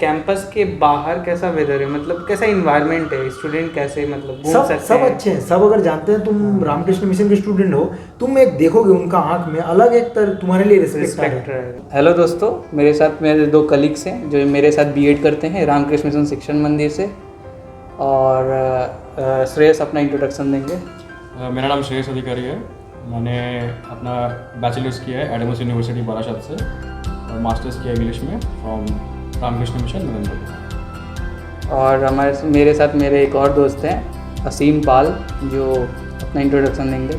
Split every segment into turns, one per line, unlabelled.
Campus के बाहर कैसा वेदर है, मतलब कैसा इन्वायरमेंट है, स्टूडेंट कैसे मतलब घूम सकते
सब
हैं?
अच्छे हैं, सब अगर जानते हैं तुम रामकृष्ण मिशन के स्टूडेंट हो, तुम एक देखोगे उनका आंख में अलग एक तुम्हारे लिए रिस्पेक्ट है।
हेलो दोस्तों, मेरे साथ मेरे 2 कलीग्स हैं जो मेरे साथ बीएड करते हैं रामकृष्ण मिशन शिक्षण मंदिर से। और श्रेयस अपना इंट्रोडक्शन देंगे।
मेरा नाम श्रेयस अधिकारी है। मैंने अपना बैचलर्स किया है एडमस यूनिवर्सिटी बारासात से और मास्टर्स किया इंग्लिश में फ्रॉम रामकृष्ण मिशन नरेंद्र।
और मेरे साथ मेरे एक और दोस्त हैं असीम पाल, जो अपना इंट्रोडक्शन देंगे।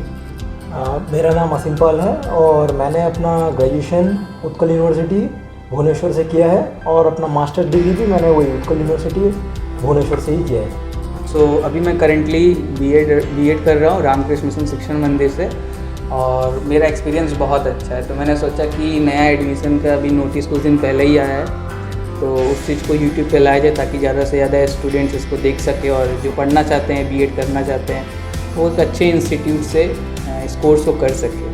मेरा नाम असीम पाल है और मैंने अपना ग्रेजुएशन उत्कल यूनिवर्सिटी भुवनेश्वर से किया है और अपना मास्टर डिग्री भी मैंने वही उत्कल यूनिवर्सिटी भुवनेश्वर से ही किया है।
अभी मैं करेंटली बीएड कर रहा हूँ रामकृष्ण मिशन शिक्षण मंदिर से और मेरा एक्सपीरियंस बहुत अच्छा है। तो मैंने सोचा कि नया एडमिशन का अभी नोटिस कुछ दिन पहले ही आया है, तो उस चीज़ को यूट्यूब पे लाया जाए ताकि ज़्यादा से ज़्यादा स्टूडेंट्स इसको देख सके और जो पढ़ना चाहते हैं, बीएड करना चाहते हैं, वो एक अच्छे इंस्टीट्यूट से इस कोर्स को कर सके।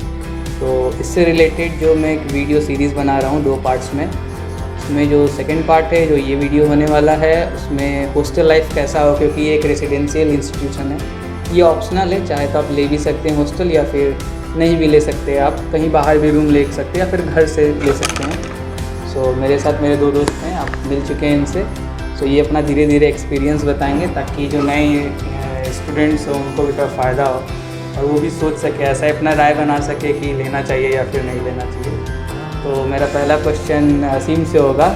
तो इससे रिलेटेड जो मैं एक वीडियो सीरीज़ बना रहा हूँ 2 पार्ट्स में। उसमें जो सेकंड पार्ट है, जो ये वीडियो होने वाला है, उसमें हॉस्टल लाइफ कैसा हो, क्योंकि ये एक रेसिडेंशियल इंस्टीट्यूशन है। ये ऑप्शनल है, चाहे तो आप ले भी सकते हैं हॉस्टल या फिर नहीं भी ले सकते, आप कहीं बाहर भी रूम ले सकते हैं या फिर घर से ले सकते हैं। मेरे साथ मेरे 2 दोस्त हैं, आप मिल चुके हैं इनसे। ये अपना धीरे धीरे एक्सपीरियंस बताएंगे ताकि जो नए स्टूडेंट्स हो उनको भी थोड़ा फ़ायदा हो और वो भी सोच सके, ऐसा अपना राय बना सके कि लेना चाहिए या फिर नहीं लेना चाहिए। तो मेरा पहला क्वेश्चन असीम से होगा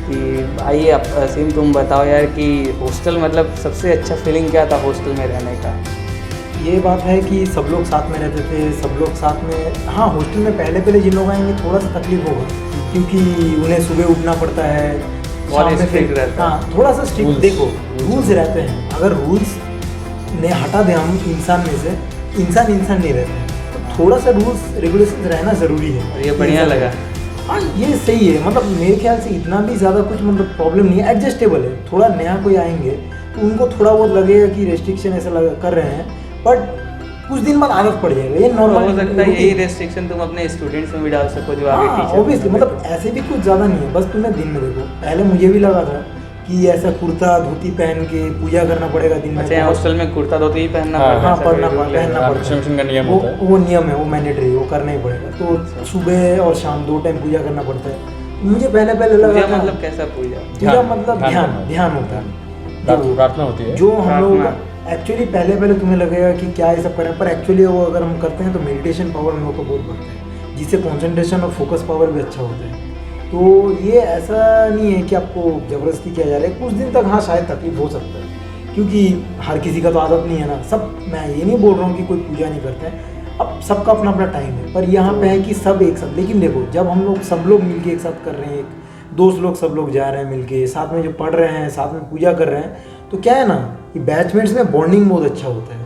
कि आइए आप असीम तुम बताओ यार कि हॉस्टल मतलब सबसे अच्छा फीलिंग क्या था हॉस्टल में रहने का?
ये बात है कि सब लोग साथ में रहते थे, सब लोग साथ में। हाँ, हॉस्टल में पहले जिन लोग आएंगे थोड़ा सा तकलीफ होगा क्योंकि उन्हें सुबह उठना पड़ता है, शाम में फिर हाँ थोड़ा सा स्ट्रिक्ट। देखो रूल्स रहते हैं, अगर रूल्स ने हटा दें हम इंसान में से, इंसान नहीं रहते, थोड़ा सा रूल्स रेगुलेशन रहना ज़रूरी है।
और ये बढ़िया लगा।
हाँ, ये सही है। मतलब मेरे ख्याल से इतना भी ज़्यादा कुछ मतलब प्रॉब्लम नहीं है, एडजस्टेबल है। थोड़ा नया कोई आएंगे तो उनको थोड़ा बहुत लगेगा कि रेस्ट्रिक्शन ऐसा कर रहे हैं, बट कुछ दिन बाद आदत पड़ जाएगा। ये नॉर्मल
हो सकता है यही रेस्ट्रिक्शन तुम अपने स्टूडेंट्स में भी डाल सको जो आगे टीचर।
ऑब्वियसली, मतलब ऐसे भी कुछ ज़्यादा नहीं है, बस तुम्हें दिन में देखो। पहले मुझे भी लगा था कि ऐसा कुर्ता धोती पहन के पूजा करना पड़ेगा दिन में।
अच्छा, हॉस्टल में कुर्ता धोती ही पहनना पड़ता है?
हाँ, पहनना पड़ता है, वो नियम है, वो मैंडेटरी, वो करना ही पड़ेगा। तो सुबह और शाम 2 टाइम पूजा करना पड़ता है। मुझे पहले लगा था
मतलब कैसा पूजा
मतलब ध्यान होता है,
प्रार्थना होती है
जो हम लोग एक्चुअली पहले तुम्हें लगेगा कि क्या ये सब करें, पर एक्चुअली वो अगर हम करते हैं तो मेडिटेशन पावर हम लोग को बहुत बढ़ता है, जिससे कंसंट्रेशन और फोकस पावर भी अच्छा होता है। तो ये ऐसा नहीं है कि आपको ज़बरदस्ती किया जा रहा है। कुछ दिन तक हाँ शायद तकलीफ हो सकता है क्योंकि हर किसी का तो आदत नहीं है ना। सब, मैं ये नहीं बोल रहा हूँ कि कोई पूजा नहीं करते हैं, अब सबका अपना अपना टाइम है, पर यहाँ पे है कि सब एक साथ। लेकिन देखो, जब हम लोग सब लोग मिलके एक साथ कर रहे हैं, दोस्त लोग सब लोग जा रहे हैं मिलके साथ में, जो पढ़ रहे हैं साथ में पूजा कर रहे हैं, तो क्या है ना कि बैचमेट्स में बॉन्डिंग बहुत अच्छा होता है।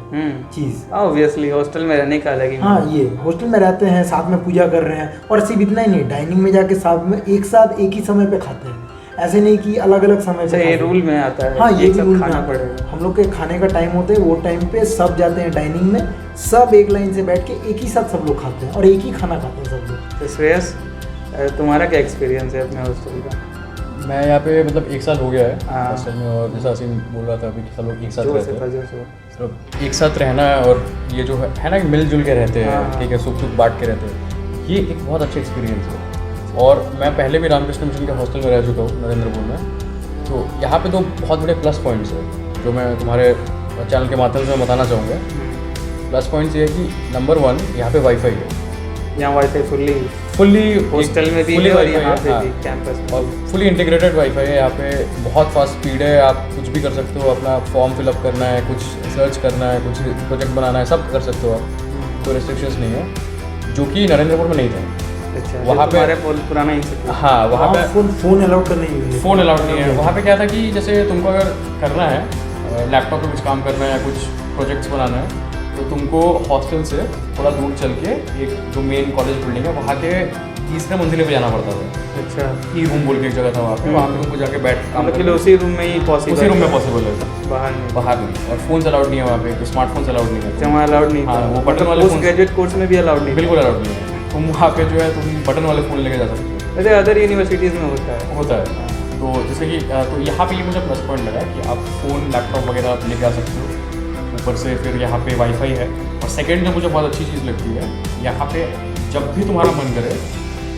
चीज़
ऑब्वियसली हॉस्टल में रहने का अलग ही।
हाँ, ये हॉस्टल में रहते हैं, साथ में पूजा कर रहे हैं, और सिर्फ इतना ही नहीं, डाइनिंग में जाके साथ में एक ही समय पे खाते हैं। ऐसे नहीं कि अलग अलग समय पे।
ये रूल में आता है?
हाँ, ये भी रूल
खाना पड़ेगा।
हम लोग के खाने का टाइम होता है, वो टाइम पे सब जाते हैं डाइनिंग में, सब एक लाइन से बैठ के एक ही साथ सब लोग खाते हैं और एक ही खाना खाते हैं सब लोग।
तो श्रेयस, तुम्हारा क्या एक्सपीरियंस है अपने हॉस्टल का?
मैं यहाँ पे मतलब 1 साल हो गया है हॉस्टल में, और जैसा असीम बोल रहा था अभी कि सब लोग एक साथ रहते हैं, सिर्फ एक साथ रहना है और ये जो है ना मिलजुल के रहते हैं, ठीक है, सुख बांट के रहते हैं, ये एक बहुत अच्छा एक्सपीरियंस है। और मैं पहले भी रामकृष्ण मिशन के हॉस्टल में रह चुका हूँ नरेंद्रपुर में, तो यहाँ पे तो बहुत बड़े प्लस पॉइंट्स है जो मैं तुम्हारे चैनल के माध्यम से बताना चाहूँगा। प्लस पॉइंट्स ये है कि नंबर 1 यहाँ पे वाईफाई है।
यहाँ वाईफाई फुल्ली हॉस्टल में भी है और यहाँ पे भी कैंपस में,
और फुली इंटीग्रेटेड वाईफाई है। यहाँ पे बहुत फास्ट स्पीड है, आप कुछ भी कर सकते हो, अपना फॉर्म फिलअप करना है, कुछ सर्च करना है, कुछ प्रोजेक्ट बनाना है, सब कर सकते हो आप, कोई रेस्ट्रिक्शंस नहीं है, जो कि नरेंद्रपुर में नहीं था।
अच्छा,
वहाँ पे
पुराना इंस्टीट्यूट।
हाँ, वहाँ पे
फ़ोन अलाउड करना ही,
फ़ोन अलाउड नहीं है। वहाँ पे क्या था कि जैसे तुमको अगर करना है लैपटॉप पे कुछ काम करना है, कुछ प्रोजेक्ट्स बनाना है, तो तुमको हॉस्टल से थोड़ा दूर चल के एक जो मेन कॉलेज बिल्डिंग है वहाँ के 3रे मंजिले पे जाना पड़ता था।
अच्छा,
ई रूम बोल के एक जगह था वहाँ पे तुमको जाके बैठ काम
मतलब उसी रूम में ही पॉसिबल?
उसी रूम में पॉसिबल है,
बाहर
नहीं। और फ़ोन अलाउड नहीं है वहाँ पे, स्मार्टफोन अलाउड नहीं है।
वहाँ अलाउड नहीं?
हाँ, वो बटन वाले
पोस्ट ग्रेजुएट कोर्स में भी अलाउड नहीं?
बिल्कुल अलाउड नहीं है। तुम वहाँ पे जो है तुम बटन वाले फ़ोन लेके जा सकते हो।
वैसे अदर यूनिवर्सिटीज़ में होता है।
तो जैसे कि तो यहाँ पे ये मुझे प्लस पॉइंट लगा कि आप फ़ोन लैपटॉप वगैरह आप लेके आ सकते हो। ऊपर से फिर यहाँ पे वाईफाई है। और सेकंड जो मुझे बहुत अच्छी चीज़ लगती है, यहाँ पे जब भी तुम्हारा मन करे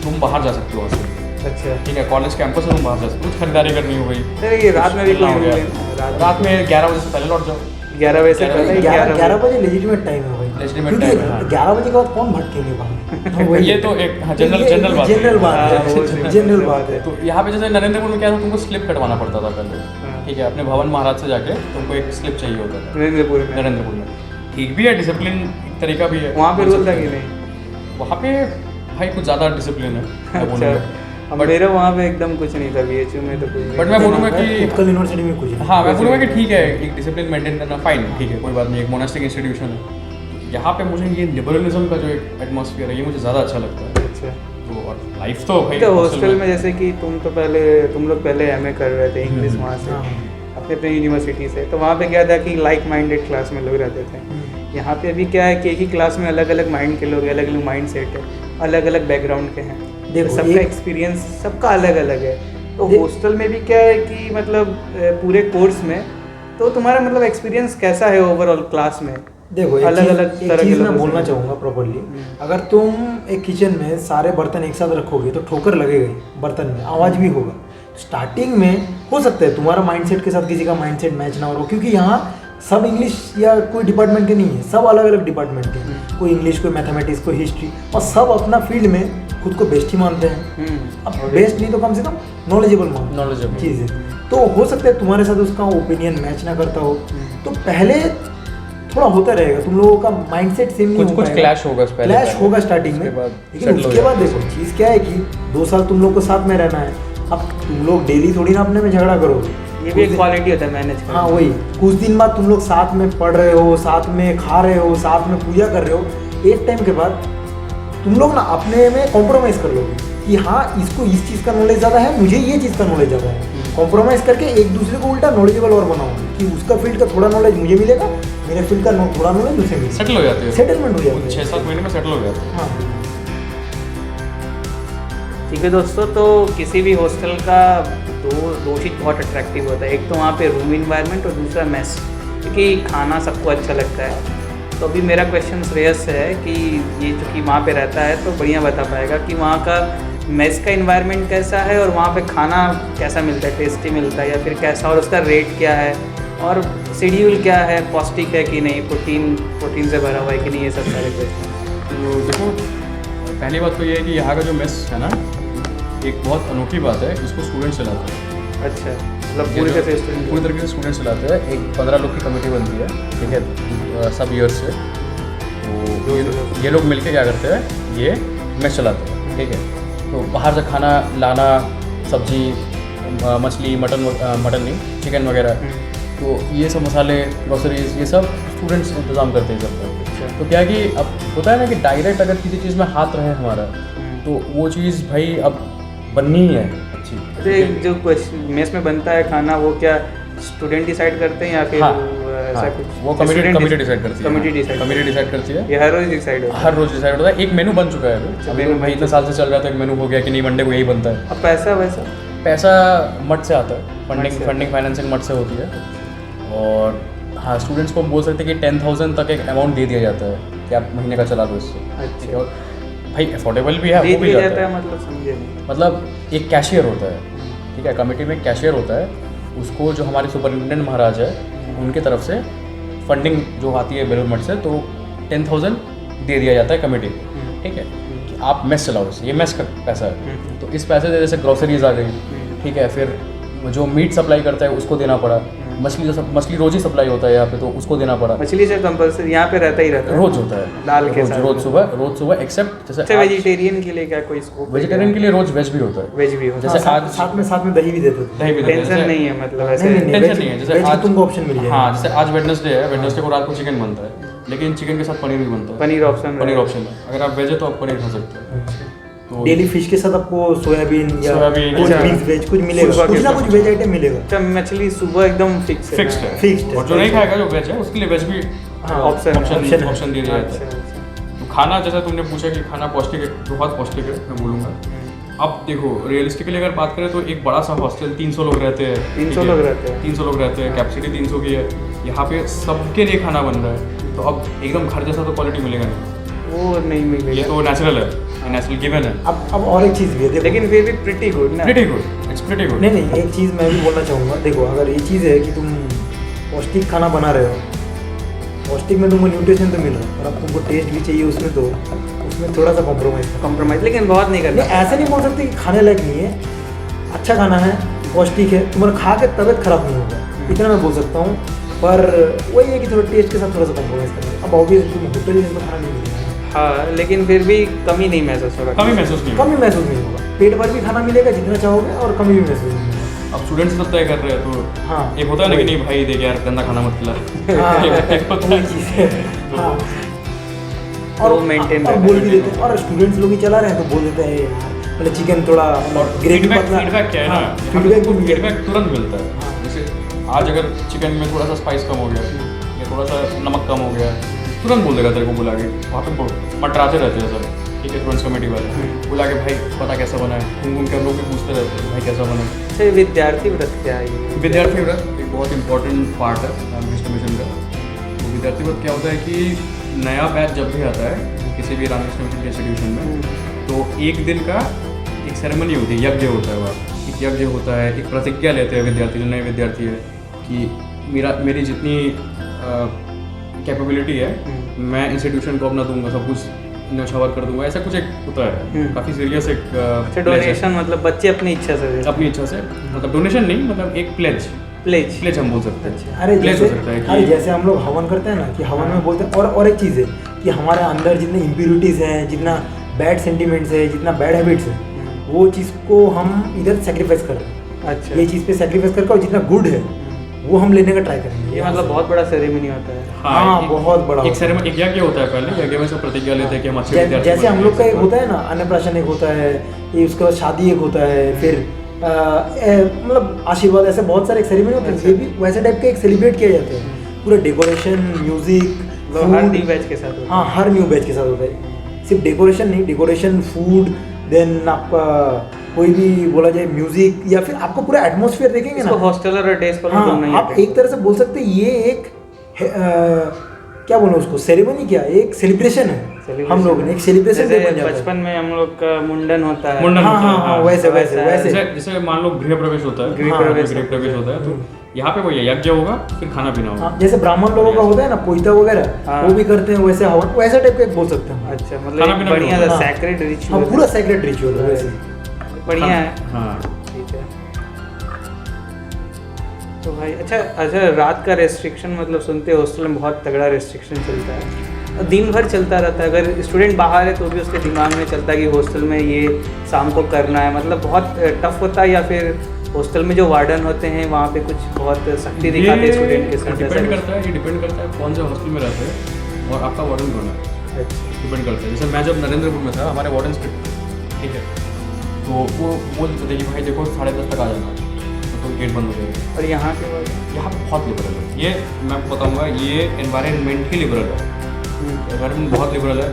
तुम बाहर जा सकते हो वहाँ से।
अच्छा,
ठीक है, कॉलेज कैंपस में तुम बाहर जा सकते हो, कुछ खरीदारी करनी हो गई।
सर ये रात में भी
हो
कोई
गया, रात में 11 बजे से पहले लौट जाओ।
11 बजे से पहले
11 बजे लेजिटिमेट टाइम है भाई,
Legitimate
क्योंकि
time है, हाँ।
11 बजे के बाद कौन भटकेंगे बाहर। हाँ, वही
ये तो एक जनरल बात है।
जनरल बात
हाँ, वो
है, जनरल बात है।
तो यहाँ पे जैसे नरेंद्रपुर में क्या था, तुमको स्लिप कटवाना पड़ता था पहले।
हाँ।
ठीक है, अपने भवन महाराज से जाके तुमको एक स्लिप चाहिए होता था
नरेंद्रपुर में।
नरेंद्रपुर में। ठीक भी है, डिसिप्लिन एक तरीका भी है।
वहाँ पे रूल था कि नहीं?
वहाँ पे भाई कुछ ज़्यादा डिसिप्लिन है, मैं बोलूँगा।
अब मेरा वहाँ पे एकदम कुछ नहीं था, BHU में तो कुछ
बट मैं बोलूँगा कि
उत्कल यूनिवर्सिटी में कुछ नहीं।
हाँ, मैं बोलूँगा कि ठीक है, एक डिसिप्लिन मेंटेन करना फाइन, ठीक है, कोई बात नहीं, एक मोनास्टिक इंस्टीट्यूशन है। यहाँ पे मुझे ये लिबरलिज्म का जो एक एटमॉस्फेयर है, ये मुझे ज़्यादा अच्छा लगता है।
अच्छा।
तो और लाइफ तो भाई
तो हॉस्टल में जैसे कि तुम लोग पहले MA कर रहे थे इंग्लिश वहाँ से,
हाँ।
अपने अपने यूनिवर्सिटी से, तो वहाँ पे क्या था कि लाइक माइंडेड क्लास में लोग रहते थे। यहाँ पे अभी क्या है कि एक ही क्लास में अलग अलग माइंड के लोग, अलग अलग माइंड सेट है, अलग अलग बैकग्राउंड के हैं।
देखो,
तो सबका एक्सपीरियंस सबका अलग अलग है। तो हॉस्टल में भी क्या है कि मतलब पूरे कोर्स में तो तुम्हारा मतलब एक्सपीरियंस कैसा है ओवरऑल क्लास में?
देखो,
अलग-अलग तरह के
चीज़ मैं
लोगों से
बोलना
मिलते
चाहूँगा प्रॉपर्ली। अगर तुम एक किचन में सारे बर्तन एक साथ रखोगे तो ठोकर लगेगा ही बर्तन में, आवाज़ भी होगा। स्टार्टिंग में हो सकता है तुम्हारा माइंडसेट के साथ किसी का माइंडसेट मैच ना हो, क्योंकि यहाँ सब इंग्लिश या कोई डिपार्टमेंट के नहीं है, सब अलग अलग डिपार्टमेंट के हैं। कोई इंग्लिश, कोई मैथमेटिक्स, कोई हिस्ट्री, और सब अपना फील्ड में खुद को बेस्ट ही मानते हैं। अब बेस्ट नहीं तो कम से कम नॉलेजेबल
Knowledgeable।
चीज़ है। तो हो सकता है तुम्हारे साथ उसका ओपिनियन मैच ना करता हो, तो पहले थोड़ा होता रहेगा, तुम लोगों का माइंडसेट सेम नहीं हो
कुछ
पाएगा।
क्लैश होगा पहले,
क्लैश होगा स्टार्टिंग में,
उसके बाद
लेकिन
settle हो
उसके बाद
जाएगा।
देखो चीज़ क्या है कि 2 साल तुम लोग को साथ में रहना है। अब तुम लोग डेली थोड़ी ना अपने में झगड़ा करोगे,
ये भी एक क्वालिटी होता है मैनेज करना।
हाँ वही, कुछ दिन बाद तुम लोग साथ में पढ़ रहे हो, साथ में खा रहे हो, साथ में पूजा कर रहे हो, एक टाइम के बाद तुम लोग ना अपने में कॉम्प्रोमाइज़ कर लोगे कि हाँ इसको इस चीज़ का नॉलेज ज़्यादा है, मुझे ये चीज़ का नॉलेज ज़्यादा है। कॉम्प्रोमाइज़ करके एक दूसरे को उल्टा नॉलेजेबल और बनाओगे कि उसका फील्ड का थोड़ा नॉलेज मुझे मिलेगा, मेरे फील्ड का थोड़ा नॉलेज उसे मिलेगा।
सेटल हो जाते हैं,
सेटलमेंट हो जाता है।
6-7 महीने में सेटल हो जाते हैं।
हाँ,
ठीक है दोस्तों, तो किसी भी हॉस्टल का दो चीज़ बहुत अट्रैक्टिव होता है। एक तो वहाँ पे रूम इन्वायरमेंट और दूसरा मेस, क्योंकि खाना सबको अच्छा लगता है। तो अभी मेरा क्वेश्चन श्रेयस से है कि ये जो कि वहाँ पे रहता है तो बढ़िया बता पाएगा कि वहाँ का मेस का इन्वायरमेंट कैसा है और वहाँ पे खाना कैसा मिलता है, टेस्टी मिलता है या फिर कैसा, और उसका रेट क्या है और शेड्यूल क्या है, पौष्टिक है कि नहीं, प्रोटीन से भरा हुआ है कि नहीं, ये सब सारे क्वेश्चन।
तो देखो, पहली बात तो ये है कि यहाँ का जो मेस है ना, एक बहुत अनोखी बात है, इसको स्टूडेंट चलाते हैं।
अच्छा, मतलब पूरी तरह से स्टूडेंट,
पूरी तरीके से स्टूडेंट चलाते हैं। एक 15 लोग की कमेटी बनती है, ठीक है, सब ईयर से। तो ये लोग मिलके क्या करते हैं, ये मेस चलाते हैं, ठीक है। तो बाहर से खाना लाना, सब्जी, मछली, मटन नहीं, चिकन वगैरह, तो ये सब मसाले, ग्रोसरीज, ये सब स्टूडेंट्स इंतज़ाम करते हैं सब। तो क्या है कि अब होता है ना कि डायरेक्ट अगर किसी चीज़ में हाथ रहे हमारा, तो वो चीज़ भाई अब बननी ही है अच्छी।
तो जो मेस में बनता है खाना, वो क्या स्टूडेंट डिसाइड करते हैं या फिर ऐसा कुछ?
वो कमिटी डिसाइड करती है। कमिटी डिसाइड करती है।
ये हर रोज डिसाइड होता है?
हर रोज डिसाइड होता है। एक मेनू बन चुका है अभी, भाई इतने साल से चल रहा था, एक मेनू हो गया कि नहीं मंडे को यही बनता है।
अब पैसा वैसा
पैसा मठ से आता है, फंडिंग फाइनेंसिंग मठ से होती है। और हाँ, स्टूडेंट्स को बोल सकते हैं कि 10,000 तक एक अमाउंट दे दिया जाता है कि आप महीने का चला दो इससे।
अच्छा,
और भाई अफोर्डेबल भी है,
दे
वो भी
दिया
जाता है।
मतलब समझे नहीं।
मतलब एक कैशियर होता है, ठीक है, कमेटी में कैशियर होता है, उसको जो हमारे सुपरिटेंडेंट महाराज है उनके तरफ से फंडिंग जो आती है बेलूर मठ से, तो 10,000 दे दिया जाता है कमेटी को, ठीक है, कि आप मेस चलाओ, इससे ये मेस का पैसा है। तो इस पैसे से जैसे ग्रोसरीज आ गई, ठीक है, फिर जो मीट सप्लाई करता है उसको देना पड़ा, मछली रोज ही सप्लाई होता है यहाँ पे, तो उसको देना पड़ा।
मछली से कंपल्सरी यहाँ पे रहता ही रहता है,
रोज होता है,
दाल के साथ
रोज सुबह एक्सेप्ट जैसे
अच्छा, वेजिटेरियन के लिए क्या कोई स्कोप?
वेजिटेरियन के लिए रोज वेज भी होता है,
वेज भी होता है।
जैसे आज
साथ में दही भी देते थे।
दही भी देते हैं,
टेंशन
जैसे-
नहीं है मतलब ऐसे?
नहीं,
टेंशन नहीं है। जैसे
वेज
आज
तुमको ऑप्शन मिल जाएगा।
हाँ, जैसे आज वेडनेसडे है, वेडनेसडे को रात को चिकन बनता है, लेकिन चिकन के साथ पनीर भी बनता है।
पनीर ऑप्शन
पनीर ऑप्शन है, अगर आप वेज है तो आप पनीर खा सकते हो। तो
डेली फिश के साथ आपको सोयाबीन या
सोयाबीन,
कुछ
अच्छा।
मिक्स वेज कुछ मिलेगा,
सुबह
कुछ
के
ना
साथ।
कुछ वेज आइटम मिलेगा।
अच्छा, मछली सुबह एकदम फिक्स है?
फिक्स्ड है।
Fixed है।
और जो नहीं खाएगा, जो वेज है, उसके लिए वेज भी
हाँ,
ऑप्शन
ऑप्शन दे दिया जाता
अच्छा,
है।
अच्छा।
तो खाना, जैसा तुमने पूछा कि खाना पौष्टिक है, तो बहुत पौष्टिक है, मैं बोलूँगा। अब देखो रियलिस्टिकली अगर बात करें तो एक बड़ा सा हॉस्टल 300 लोग रहते हैं,
300 लोग रहते हैं,
300 लोग रहते हैं, कैपेसिटी 300 की है। यहाँ पे सबके लिए खाना बन रहा है, तो अब एकदम घर जैसा तो क्वालिटी मिलेगा नहीं,
वो नहीं मिलेगा।
ये तो नेचुरल है, नेचुरल गिवन है।
अब और एक चीज़ भी है देखो,
लेकिन फिर भी प्रिटी गुड ना।
Pretty good, it's pretty good.
नहीं एक चीज़ मैं भी बोलना चाहूँगा। देखो अगर ये चीज़ है कि तुम पौष्टिक खाना बना रहे हो, पौष्टिक में तुमको न्यूट्रिशन तो मिल रहा है, और अब तुमको टेस्ट भी चाहिए उसमें, तो उसमें थोड़ा सा कॉम्प्रोमाइज़
लेकिन बहुत नहीं करना।
ऐसे नहीं बोल सकते कि खाने लायक नहीं है, अच्छा खाना है, पौष्टिक है, तुम्हारा खा के तबीयत खराब नहीं होगा, इतना मैं बोल सकता हूँ। पर वही है कि थोड़ा टेस्ट के साथ थोड़ा सा कॉम्प्रोमाइज़ करना। अब ऑब्वियसली तुम होटल में तो खाना नहीं मिलेगा,
हाँ, लेकिन फिर भी कमी नहीं महसूस होगा।
कमी महसूस नहीं
कमी महसूस नहीं होगा, पेट भर भी खाना मिलेगा जितना चाहोगे, और कमी भी महसूस नहीं होगा।
अब स्टूडेंट्स सब तय कर रहे हैं, तो
हाँ,
एक होता है ना कि नहीं भाई देख यार गंदा खाना मत खिला।
हाँ,
एक होता
वही
है।
चीज़ है। हाँ,
और वो maintain
और
रखना
बोल भी देते हैं, और स्टूडेंट्स लोग ही चला रहे हैं तो बोल देते हैं यार मतलब चिकन थोड़ा
और
ग्रेवी
फीडबैक क्या है ना,
फीडबैक
फीडबैक तुरंत मिलता है।
हाँ।
जैसे आज अगर चिकन में थोड़ा सा स्पाइस कम हो गया या थोड़ा सा नमक कम हो गया, तुरंत बोल देगा तेरे को बुला के। वहाँ पे मटराते रहते हैं सर, ठीक है, स्टूडेंट्स कमेटी वाले बुला के भाई पता कैसा बना है, घूम के हम लोग भी पूछते रहते हैं भाई कैसा बना है।
अच्छा, विद्यार्थी व्रत क्या है ये?
विद्यार्थी व्रत एक बहुत इंपॉर्टेंट पार्ट है रामकृष्ण मिशन का। तो विद्यार्थी व्रत क्या होता है कि नया बैच जब भी आता है किसी भी रामकृष्ण मिशन के इंस्टीट्यूशन में, तो एक दिन का एक सेरेमनी होती है, यज्ञ होता है। वहाँ एक यज्ञ होता है, एक प्रतिज्ञा लेते हैं विद्यार्थी, जो नए विद्यार्थी है कि मेरी जितनी कैपेबिलिटी है मैं इंस्टीट्यूशन को अपना दूंगा, सब कुछ न्यौछावर कर दूंगा, ऐसा कुछ एक होता है। काफ़ी सीरियस एक
अच्छा, डोनेशन मतलब बच्चे अपनी इच्छा से देते हैं।
अपनी इच्छा से, मतलब डोनेशन नहीं, मतलब एक प्लेज
प्लेज
हम बोल सकते हैं।
अच्छा,
अरे
प्लेज
जैसे
हो सकता है
अरे
कि
जैसे हम लोग हवन करते हैं ना, कि हवन में बोलते हैं, और एक चीज़ है कि हमारे अंदर जितने इम्प्यूरिटीज़ हैं, जितना बैड सेंटिमेंट्स है, जितना बैड हैबिट्स है, वो चीज़ को हम इधर सेक्रीफाइस कर रहे हैं।
अच्छा,
ये चीज़ पे सेक्रीफाइस करके, और जितना गुड है वो हम लेने का ट्राई करेंगे।
ये मतलब बहुत बड़ा सेरेमनी होता है।
हाँ,
एक-
बहुत बड़ा
एक
होता है।
सेरेमनी, एक यज्ञ होता है पहले, यज्ञ में सब प्रतिज्ञा लेते हैं कि हम अच्छे विद्यार्थी
जैसे हम
बनेंगे,
लोग का एक
सब
होता है ना, अन्नप्राशन एक होता है, ये उसके बाद शादी एक होता है, फिर मतलब आशीर्वाद, ऐसे बहुत सारे सेरेमनी होते हैं। ये भी वैसे टाइप के एक सेलिब्रेट किया जाता है, पूरा डेकोरेशन, म्यूजिक,
मतलब हर न्यू बैच के साथ होता है।
हाँ, हर न्यू बैच के साथ होता है। सिर्फ डेकोरेशन नहीं, डेकोरेशन, फूड, देन आपका कोई भी बोला जाए म्यूजिक, या फिर आपको पूरा एटमॉस्फेयर देखेंगे ना।
इसको हॉस्टल और डेज पर
हाँ,
दोनों ही
आप एक तरह से बोल सकते हैं ये एक क्या बोलो उसको, सेरेमनी, क्या एक सेलिब्रेशन है। हम लोग ने एक सेलिब्रेशन डे बन
जैसे
जाता है।
बचपन में हम लोग का मुंडन होता है।
मुंडन
हाँ
होता है,
हाँ हाँ, वैसे वैसे
वैसा
वैसे
जैसे मान लो गृह प्रवेश होता है,
गृह
हाँ,
प्रवेश
गृह प्रवेश होता है, तो यहाँ पे वही यज्ञ होगा, फिर खाना पीना होगा।
हाँ, जैसे ब्राह्मण लोगों का होता है ना पोइता वगैरह,
हाँ।
वो भी करते हैं वैसे हवन, वैसा टाइप का एक बोल सकते हैं।
अच्छा,
खाना
मतलब
पीना
बढ़िया
भी
सा
होगा।
सैक्रेड
हाँ,
रिचुअल।
पूरा सेक्रेट रिचुअल है वैसे।
बढ़िया है।
हाँ,
ठीक है। तो भाई अच्छा, रात का रेस्ट्रिक्शन मतलब सुनते हैं हॉस्टल में बहुत तगड़ा रेस्ट्रिक्शन चलता है, और दिन भर चलता रहता है। अगर स्टूडेंट बाहर है तो भी उसके दिमाग में चलता है कि हॉस्टल में ये शाम को करना है, मतलब बहुत टफ होता है। या फिर हॉस्टल में जो वार्डन होते हैं वहाँ पे कुछ बहुत सख्ती दिखाते हैं स्टूडेंट के साथ?
डिपेंड करता है, ये डिपेंड करता है कौन से हॉस्टल में रहते हैं और आपका वार्डन कौन है, डिपेंड करता है। जैसे मैं जब नरेंद्रपुर में था, हमारे वार्डन स्ट्रिक्ट, ठीक है, तो वो बोलते थे कि भाई देखो 10:30 तक आ जाना, तो गेट बंद हो जाएगा।
और यहाँ के बाद
यहाँ बहुत लिबरल है, ये मैं आपको बताऊँगा, ये एनवायरनमेंट ही लिबरल है, एनवायरनमेंट बहुत लिबरल है।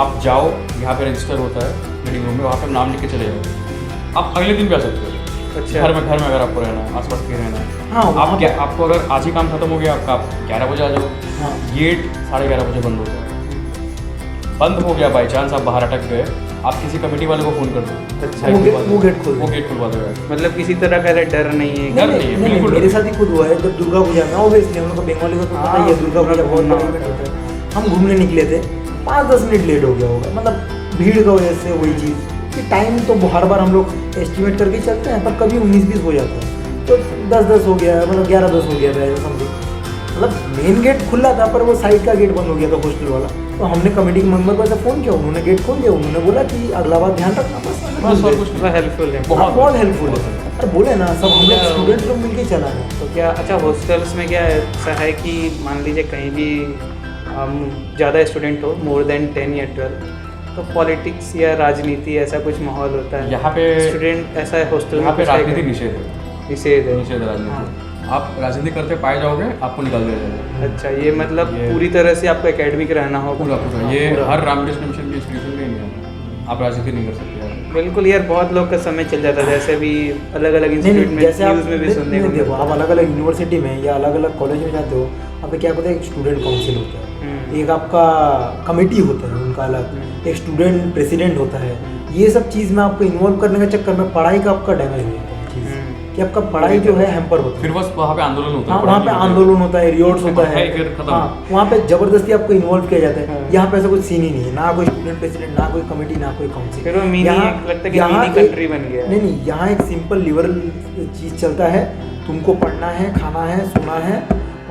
आप जाओ, यहाँ पे रजिस्टर होता है मीटिंग रूम में, वहाँ पर नाम लिख के चले जाओ, आप अगले दिन भी आ सकते हो।
अच्छा,
घर में अगर आपको रहना है, आसपास कहीं रहना है,
हाँ, वहाँ
आप क्या, आपको अगर आज ही काम खत्म हो गया आपका, आप 11 बजे आ जाओ,
हाँ,
गेट 11:30 बजे बंद होता है। बंद हो गया बाई चांस, आप बाहर अटक गए, आप किसी कमेटी वाले को फ़ोन कर दो,
अच्छा,
वो गेट खोल
वो
देगा।
गेट खुलवा देगा।
मतलब किसी तरह का डर नहीं है।
डर नहीं है,
नहीं,
बिल्कुल
मेरे
नहीं।
साथ ही खुद हुआ है जब दुर्गा पूजा में, ऑब्वियसली हम लोग को बंगाली को तो पता ही है, दुर्गा पूजा बहुत बड़ा इवेंट होता है। हम घूमने निकले थे, 5-10 मिनट लेट हो गया होगा, मतलब भीड़ की वजह से। वही चीज़ कि टाइम तो हर बार हम लोग एस्टिमेट करके चलते हैं, पर कभी 19-20 हो जाता है, तो 10-10 हो गया, मतलब 11-10 हो गया था समथिंग। मतलब मेन गेट खुला था, पर वो साइड का गेट बंद हो गया था हॉस्टल वाला। तो हमने कमेटी के मेंबर को ऐसा फ़ोन किया, उन्होंने गेट खोल दिया, उन्होंने बोला कि अगला बार ध्यान रखना,
बस और कुछ नहीं।
हेल्पफुल है।
बहुत हेल्पफुल है। अरे बोले ना, सब हम लोग स्टूडेंट्स लोग मिलके चला है।
तो क्या अच्छा, हॉस्टल्स में क्या ऐसा है कि मान लीजिए कहीं भी हम ज़्यादा स्टूडेंट हो, मोर देन 10 या 12, तो पॉलिटिक्स या राजनीति ऐसा कुछ माहौल होता है?
यहाँ पे
स्टूडेंट ऐसा है हॉस्टल
यहाँ
में
पे
कुछ है
राजनीति
क्या?
निषेध है,
निषेध है।
निषेध है राजनीति। आप राजनीति करते पाए जाओगे, आपको निकाल दिया जाएगा।
अच्छा, ये मतलब
ये-
पूरी तरह से आपको एकेडमिक रहना होगा।
पूरा पूरा, ये
पूरा।
हर रामकृष्ण मिशन के इंस्टीट्यूशन में ही नहीं है, आप राजनीति नहीं कर सकते यार।
बिल्कुल यार, बहुत लोग का समय चल जाता है, जैसे भी अलग अलग इंस्टीट्यूट में
जैसे आप
न्यूज़ में भी सुनने को
देखो, आप अलग अलग यूनिवर्सिटी में या अलग अलग कॉलेज में जाते हो, वहाँ पे क्या होता है, एक स्टूडेंट काउंसिल होता है, एक आपका कमेटी होता है उनका अलग, एक स्टूडेंट प्रेसिडेंट होता है। ये सब चीज़ में आपको इन्वॉल्व करने का चक्कर में पढ़ाई का आपका डैमेज हो जाता है चीज़, कि आपका पढ़ाई जो है हैम्पर होता है।
फिर बस वहाँ पे आंदोलन होता है।
हाँ, वहाँ पे आंदोलन होता है, रियोट्स होता है।
फिर खत्म।
हाँ, वहाँ पे जबरदस्ती आपको इन्वॉल्व किया जाता है। यहाँ पे ऐसा कुछ सीन ही नहीं है, ना कोई स्टूडेंट प्रेसिडेंट, ना कोई कमेटी, ना कोई काउंसिल।
फिर वो मिनी, लगता है कि मिनी कंट्री बन गया है।
नहीं, यहाँ एक सिंपल लिबरल चीज़ चलता है, तुमको पढ़ना है, खाना है, सोना है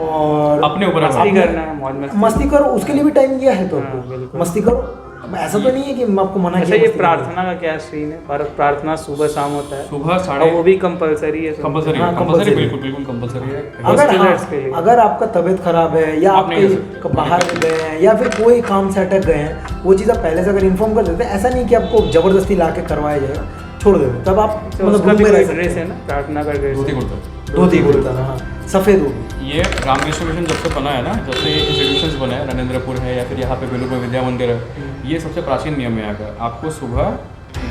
और
अपने ऊपर
मस्ती करना है, मौज
मस्ती करो, उसके लिए भी टाइम दिया है तो
हाँ,
आपको
बिल्कुल।
मस्ती करो। अब ऐसा तो नहीं है कि मैं आपको मना
अच्छा,
किया
ये
मस्ती
प्रार्थना का क्या सीन है? प्रार्थना सुबह शाम होता है,
सुबह
और
7:30
वो भी कंपलसरी है?
कंपलसरी
हाँ,
कंपलसरी
compulsory।
बिल्कुल बिल्कुल कंपलसरी है।
hostelers के लिए।
अगर आपका तबीयत खराब है या
आप
आप
नहीं जा
कहीं
सकते।
बाहर गए हैं या फिर कोई काम से अटक गए हैं, वो चीज़ आप पहले से अगर इन्फॉर्म कर देते हैं, ऐसा नहीं कि आपको जबरदस्ती ला के करवाया जाएगा, छोड़ देते तब आप
तो उसका
रूम
भी
में
कोई
रह सकते
ड्रेस
हैं।
है ना, प्रार्थना का ड्रेस?
धोती कुर्ता।
धोती कुर्ता, हाँ, सफ़ेद धोती।
ये रामकृष्ण मिशन जब से बना है ना, जब से इंस्टीट्यूशंस बने हैं, नरेंद्रपुर है या फिर यहाँ पे बेलूर में विद्या मंदिर है, ये सबसे प्राचीन नियम है यहाँ का। आपको सुबह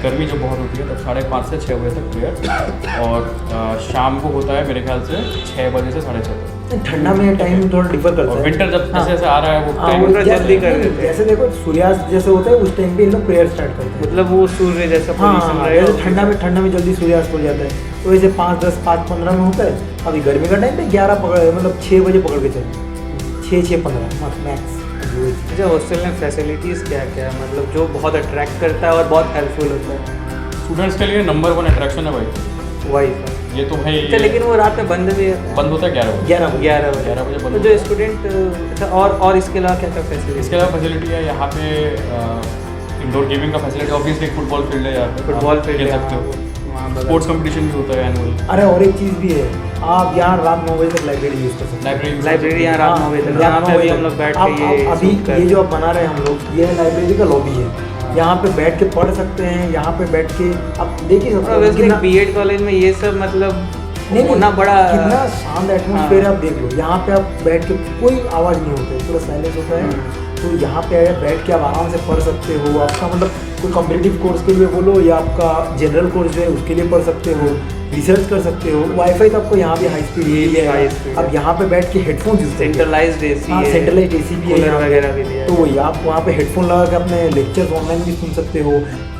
गर्मी जब बहुत होती है तब 5:30 से 6 बजे तक प्रेयर, और शाम को होता है मेरे ख्याल से 6 बजे से 6:30 तक।
ठंडा में टाइम थोड़ा डिफर करता
और
है।
विंटर जब
हाँ।
जैसे जैसे आ रहा है वो
हाँ,
टाइम
वो
थोड़ा जल्दी कर देते हैं।
जैसे देखो सूर्यास्त जैसे होता है उस टाइम पे इन लोग प्रेयर स्टार्ट करते हैं।
मतलब वो सूर्य जैसा
हाँ,
पोजीशन
हाँ,
रहेगा।
जैसे ठंडा में जल्दी सूर्यास्त हो जाता है, तो वैसे 5:10 5:15 में होता है। अभी गर्मी का टाइम पे 11 पकड़, मतलब 6 बजे पकड़ के चलो, 6-6:15 मैक्स।
अच्छा, हॉस्टल में फैसिलिटीज़ क्या क्या है, मतलब जो बहुत अट्रैक्ट करता है और बहुत हेल्पफुल होता है?
स्टूडेंट्स के लिए नंबर 1 अट्रैक्शन है भाई।
वाईफाई।
ये तो भाई
अच्छा, लेकिन वो रात में बंद भी है?
बंद होता है 11 बजे।
11 बजे।
11 बजे।
11 बजे बंद
तो
होता
जो
है।
स्टूडेंट, अच्छा, और इसके अलावा क्या क्या फैसिलिटी?
इसके अलावा फैसिलिटी है यहाँ पे इंडोर गेमिंग का फैसिलिटी, ऑब्वियसली एक फुटबॉल फील्ड है यहाँ पे,
फुटबॉल
आप
फील्ड
खेल
है
सकते हो।
वहाँ बगल।
स्पोर्ट्स कंपटीशन भी होता है एनुअल।
अरे और एक चीज़ भी है, आप यहाँ रात 9 बजे तक लाइब्रेरी यूज़ कर सकते हैं।
लाइब्रेरी यहाँ रात 9 बजे तक, यहाँ पे अभी हम लोग बैठ के ये
अभी
शूट कर
ये जो आप बना रहे हैं हम लोग, ये लाइब्रेरी का लॉबी है, यहाँ पे बैठ के पढ़ सकते हैं। यहाँ पे बैठ के आप देखिए सकते हो कितना
बीएड कॉलेज में ये सब मतलब
नहीं
होना बड़ा
कितना शांत एटमोसफेयर आप देख लो। यहाँ पे आप बैठ के कोई आवाज़ नहीं होता है, पूरा साइलेंस होता है। तो यहाँ पे बैठ के आप आराम से पढ़ सकते हो। आपका मतलब कोई कॉम्पिटिटिव कोर्स के लिए बोलो या आपका जनरल कोर्स जो है उसके लिए पढ़ सकते हो, रिसर्च कर सकते हो। वाईफाई तो आपको यहाँ भी हाई स्पीड
ये हाई
है।
स्पीड
अब यहाँ पे बैठ के हेडफोन यूज करिए।
सेंट्रलाइज्ड एसी
हाँ,
है,
सेंट्रलाइज्ड एसी भी है
कूलर
यहाँ पे।
वगैरह भी दिया है।
तो वही आप वहाँ पे हेडफोन लगा के अपने लेक्चर्स ऑनलाइन भी सुन सकते हो।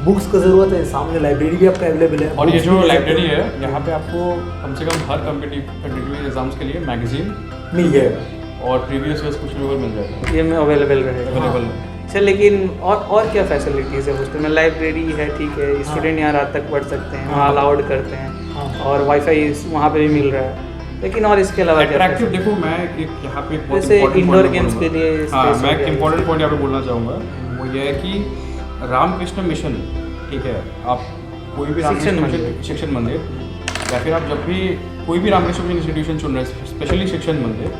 बुक्स का ज़रूरत है, सामने लाइब्रेरी भी आपका अवेलेबल है।
और ये
Books
जो
भी ले सकते
लाइब्रेरी
हो।
है यहाँ पे आपको कम से कम हर कम्पिटिटिव एग्जाम्स के लिए मैगजीन
मिल जाएगा
और प्रीवियस ईयर्स कुछ पेपर मिल जाएगा
ये में अवेलेबल रहेगा।
अवेलेबल।
अच्छा, लेकिन और क्या फैसिलिटीज़ है हॉस्टल में? लाइब्रेरी है, ठीक है, स्टूडेंट यहाँ रात तक पढ़ सकते हैं, वहाँ अलाउड करते हैं, और वाईफाई वहाँ पे भी मिल रहा है, लेकिन और इसके अलावा क्या
अट्रैक्टिव
facility?
देखो, मैं एक यहाँ पे एक बहुत
जैसे
important
indoor
point
games
बोलूँगा।
के लिए
हाँ,
space
मैं
हो
एक
गया।
इंपॉर्टेंट पॉइंट यहाँ पे बोलना चाहूँगा, वो ये है कि रामकृष्ण मिशन, ठीक है, आप कोई भी शिक्षण मंदिर या फिर आप जब भी कोई भी रामकृष्ण मिशन इंस्टीट्यूशन चुन रहे हैं, स्पेशली शिक्षण मंदिर,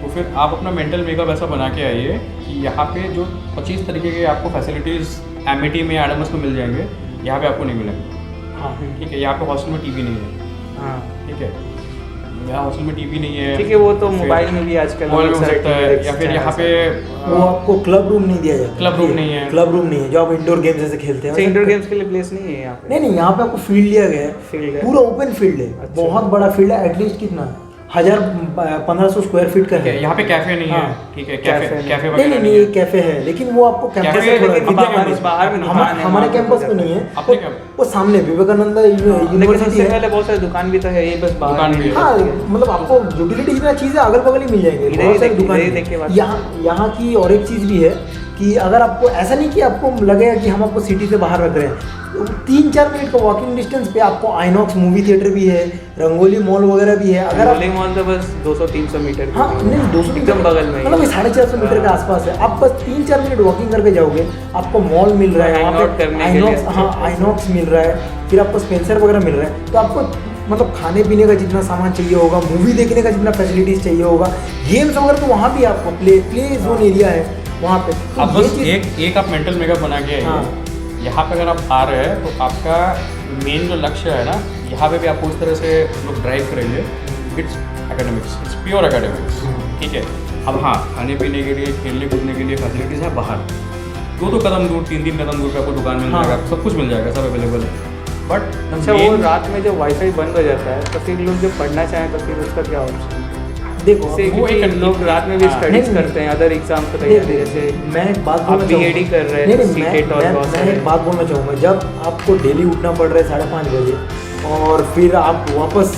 तो फिर आप अपना मेंटल मेकअप ऐसा बना के आइए कि यहाँ पे जो 25 तरीके के आपको फैसिलिटीज़ एमिटी में एडमस में मिल जाएंगे, यहाँ पे आपको नहीं मिलेंगे।
हाँ,
ठीक है, यहाँ पे हॉस्टल में टीवी नहीं है।
हाँ,
ठीक है, यहाँ हॉस्टल में टीवी नहीं है।
ठीक है, वो तो
फिर
मोबाइल में भी आजकल
मोबाइल में हो
सारे
सकता
TV
है,
देख
या फिर
सकते
यहाँ
हैं।
पे
वो आपको क्लब रूम नहीं दिया जाता।
क्लब रूम नहीं है।
क्लब रूम नहीं है जो आप इंडोर गेम्स जैसे खेलते हैं।
अच्छा, इंडोर गेम्स के लिए प्लेस नहीं है यहाँ पे?
नहीं, यहाँ पे आपको फील्ड दिया गया है,
फील्ड है।
पूरा ओपन फील्ड है।
अच्छा।
बहुत बड़ा फील्ड है, एटलीस्ट कितना 1500 स्क्वायर फीट का है।
यहाँ पे कैफे नहीं है।
हाँ।
ठीक है,
कैफे
कैफे
नहीं।
कैफे
नहीं
वगैरह
नहीं
नहीं
ये
है।
कैफे है, लेकिन वो आपको कैंपस
कैफे
से
है,
थोड़ा
लेकिन
विद्या
बाहर-
मंदिर।
बाहर में दुकान है,
हमारे
वहाँ
कैंपस
पे
पे नहीं है,
अपने
वो सामने विवेकानंद
लेकिन
यूनिवर्सिटी
उससे
है।
पहले बहुत सारी दुकान भी तो है, ये बस बाहर
दुकान
में
भी है।
हाँ, मतलब आपको यूटिलिटी जितना चीज़ है अगल बगल ही मिल जाएंगे।
इधर ही
बहुत सारी
देख-
दुकानें
इधर ही देख के बात
हैं। यहाँ की और एक चीज़ भी है कि अगर आपको ऐसा नहीं कि आपको लगेगा कि हम आपको सिटी से बाहर रख रहे हैं, 3-4 मिनट का वॉकिंग डिस्टेंस पे आपको आइनॉक्स मूवी थिएटर भी है, रंगोली मॉल वगैरह भी है। अगर आप
रंगोली मॉल तो बस 200-300 मीटर
हाँ नहीं 200
एकदम बगल में ही।
मतलब 450 मीटर के
हाँ।
आसपास है। आप बस 3-4 मिनट वॉकिंग करके जाओगे, आपको मॉल मिल रहा है,
Hang
वहाँ
out
पे
करने के लिए
आइनॉक्स,
अच्छा
हाँ
अच्छा।
आइनॉक्स मिल रहा है, फिर आपको स्पेंसर वगैरह मिल रहा है। तो आपको मतलब खाने पीने का जितना सामान चाहिए होगा, मूवी देखने का जितना फैसिलिटीज चाहिए होगा, गेम्स वगैरह तो वहाँ भी आपको प्ले जोन एरिया है वहाँ पे। तो
आप
ये
बस
चीज़-
एक आप मेंटल मेकअप बना के आइए।
हाँ।
यहाँ पे अगर आप आ रहे हैं तो आपका मेन जो लक्ष्य है ना, यहाँ पे भी आपको उस तरह से लोग ड्राइव करेंगे। It's academics, it's pure academics. ठीक है, अब हाँ, खाने पीने के लिए, खेलने कूदने के लिए फैसिलिटीज़ है बाहर, 2 कदम दूर 3 कदम दूर पे आपको दुकान मिल जाएगा, सब कुछ मिल जाएगा, सब अवेलेबल है। बट
अच्छा, वो रात में जब वाईफाई बंद हो जाता है तो फिर लोग जब पढ़ना चाहें तो फिर उसका क्या ऑप्शन?
देखो
वो एक लोग रात में भी स्टडीज करते हैं, अदर एग्जाम की तैयारी, जैसे
मैं एक बात
आप बीएडी कर रहे हैं, सीटेट और बहुत
मैं एक बात बोलना चाहूँगा, जब आपको डेली उठना पड़ रहा है 5:30 बजे और फिर आप वापस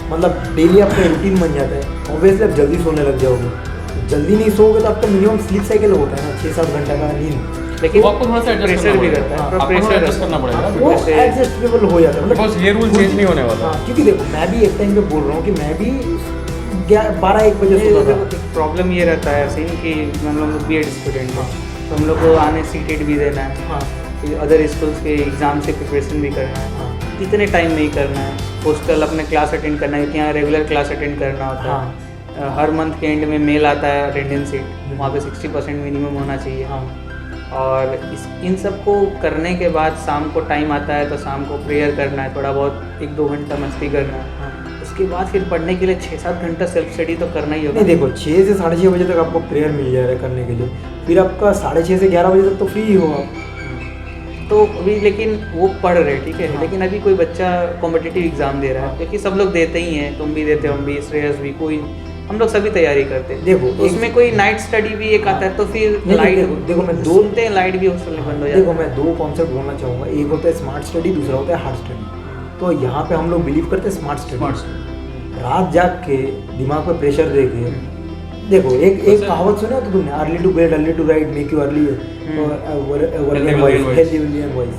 मतलब डेली आपका रूटीन बन जाता है, ऑब्वियसली आप जल्दी सोने लग जाओगे। जल्दी नहीं सोओगे तो आपका मिनिमम स्लीप साइकिल होता है ना 6-7 घंटे का नींद,
लेकिन
आपको थोड़ा सा
प्रेशर भी रहता है,
आपको
प्रेशर
एडजस्ट करना पड़ेगा,
वो एडजस्टेबल हो जाता है।
बिकॉज ये रूल चेंज नहीं होने वाला।
हाँ, क्योंकि देखो मैं भी एक टाइम पे बोल रहा हूँ कि मैं भी 12-1 बजे सोता था।
प्रॉब्लम ये रहता है सीन कि हम लोग बीएड स्टूडेंट हैं, तो हम लोग को आने सीटेट भी देना है,
हाँ
फिर अदर स्कूल्स के एग्ज़ाम से प्रिपरेशन भी करना है,
हाँ
इतने टाइम में ही करना है, हॉस्टल अपने क्लास अटेंड करना है, क्योंकि यहाँ रेगुलर क्लास अटेंड करना होता है। हर मंथ के एंड में मेल आता है अटेंडेंस शीट, वहाँ पे 60% मिनिमम होना चाहिए।
हाँ
और इन सब को करने के बाद शाम को टाइम आता है तो शाम को प्रेयर करना है, थोड़ा बहुत 1-2 घंटा मस्ती करना है,
हाँ।
उसके बाद फिर पढ़ने के लिए 6-7 घंटा सेल्फ स्टडी तो करना ही होगा।
नहीं देखो 6 से 6:30 बजे तक आपको प्रेयर मिल जाएगा करने के लिए, फिर आपका 6:30 से 11 बजे तक तो फ्री हो आप।
तो अभी लेकिन वो पढ़ रहे ठीक है,
हाँ।
लेकिन अभी कोई बच्चा कॉम्पिटिटिव एग्जाम दे रहा है,
हाँ।
क्योंकि सब लोग देते ही हैं, तुम भी देते हो, हम भी, श्रेयस भी, कोई हम लोग सभी तैयारी करते हैं।
देखो
तो उसमें कोई नाइट स्टडी भी एक आता है, तो फिर
नहीं,
लाइट
देखो मैं
सुनते हैं, लाइट भी हॉस्टल में बंद हो जाती
देखो
है।
मैं 2 कॉन्सेप्ट बोलना चाहूँगा, एक होता है स्मार्ट स्टडी, दूसरा होता है हार्ड स्टडी। तो यहाँ पे हम लोग बिलीव करते हैं स्मार्ट स्टडी। रात जाग के दिमाग पे प्रेशर दे के, देखो एक कहावत सुने हो तो तुमने, early to bed early to rise make you early wise,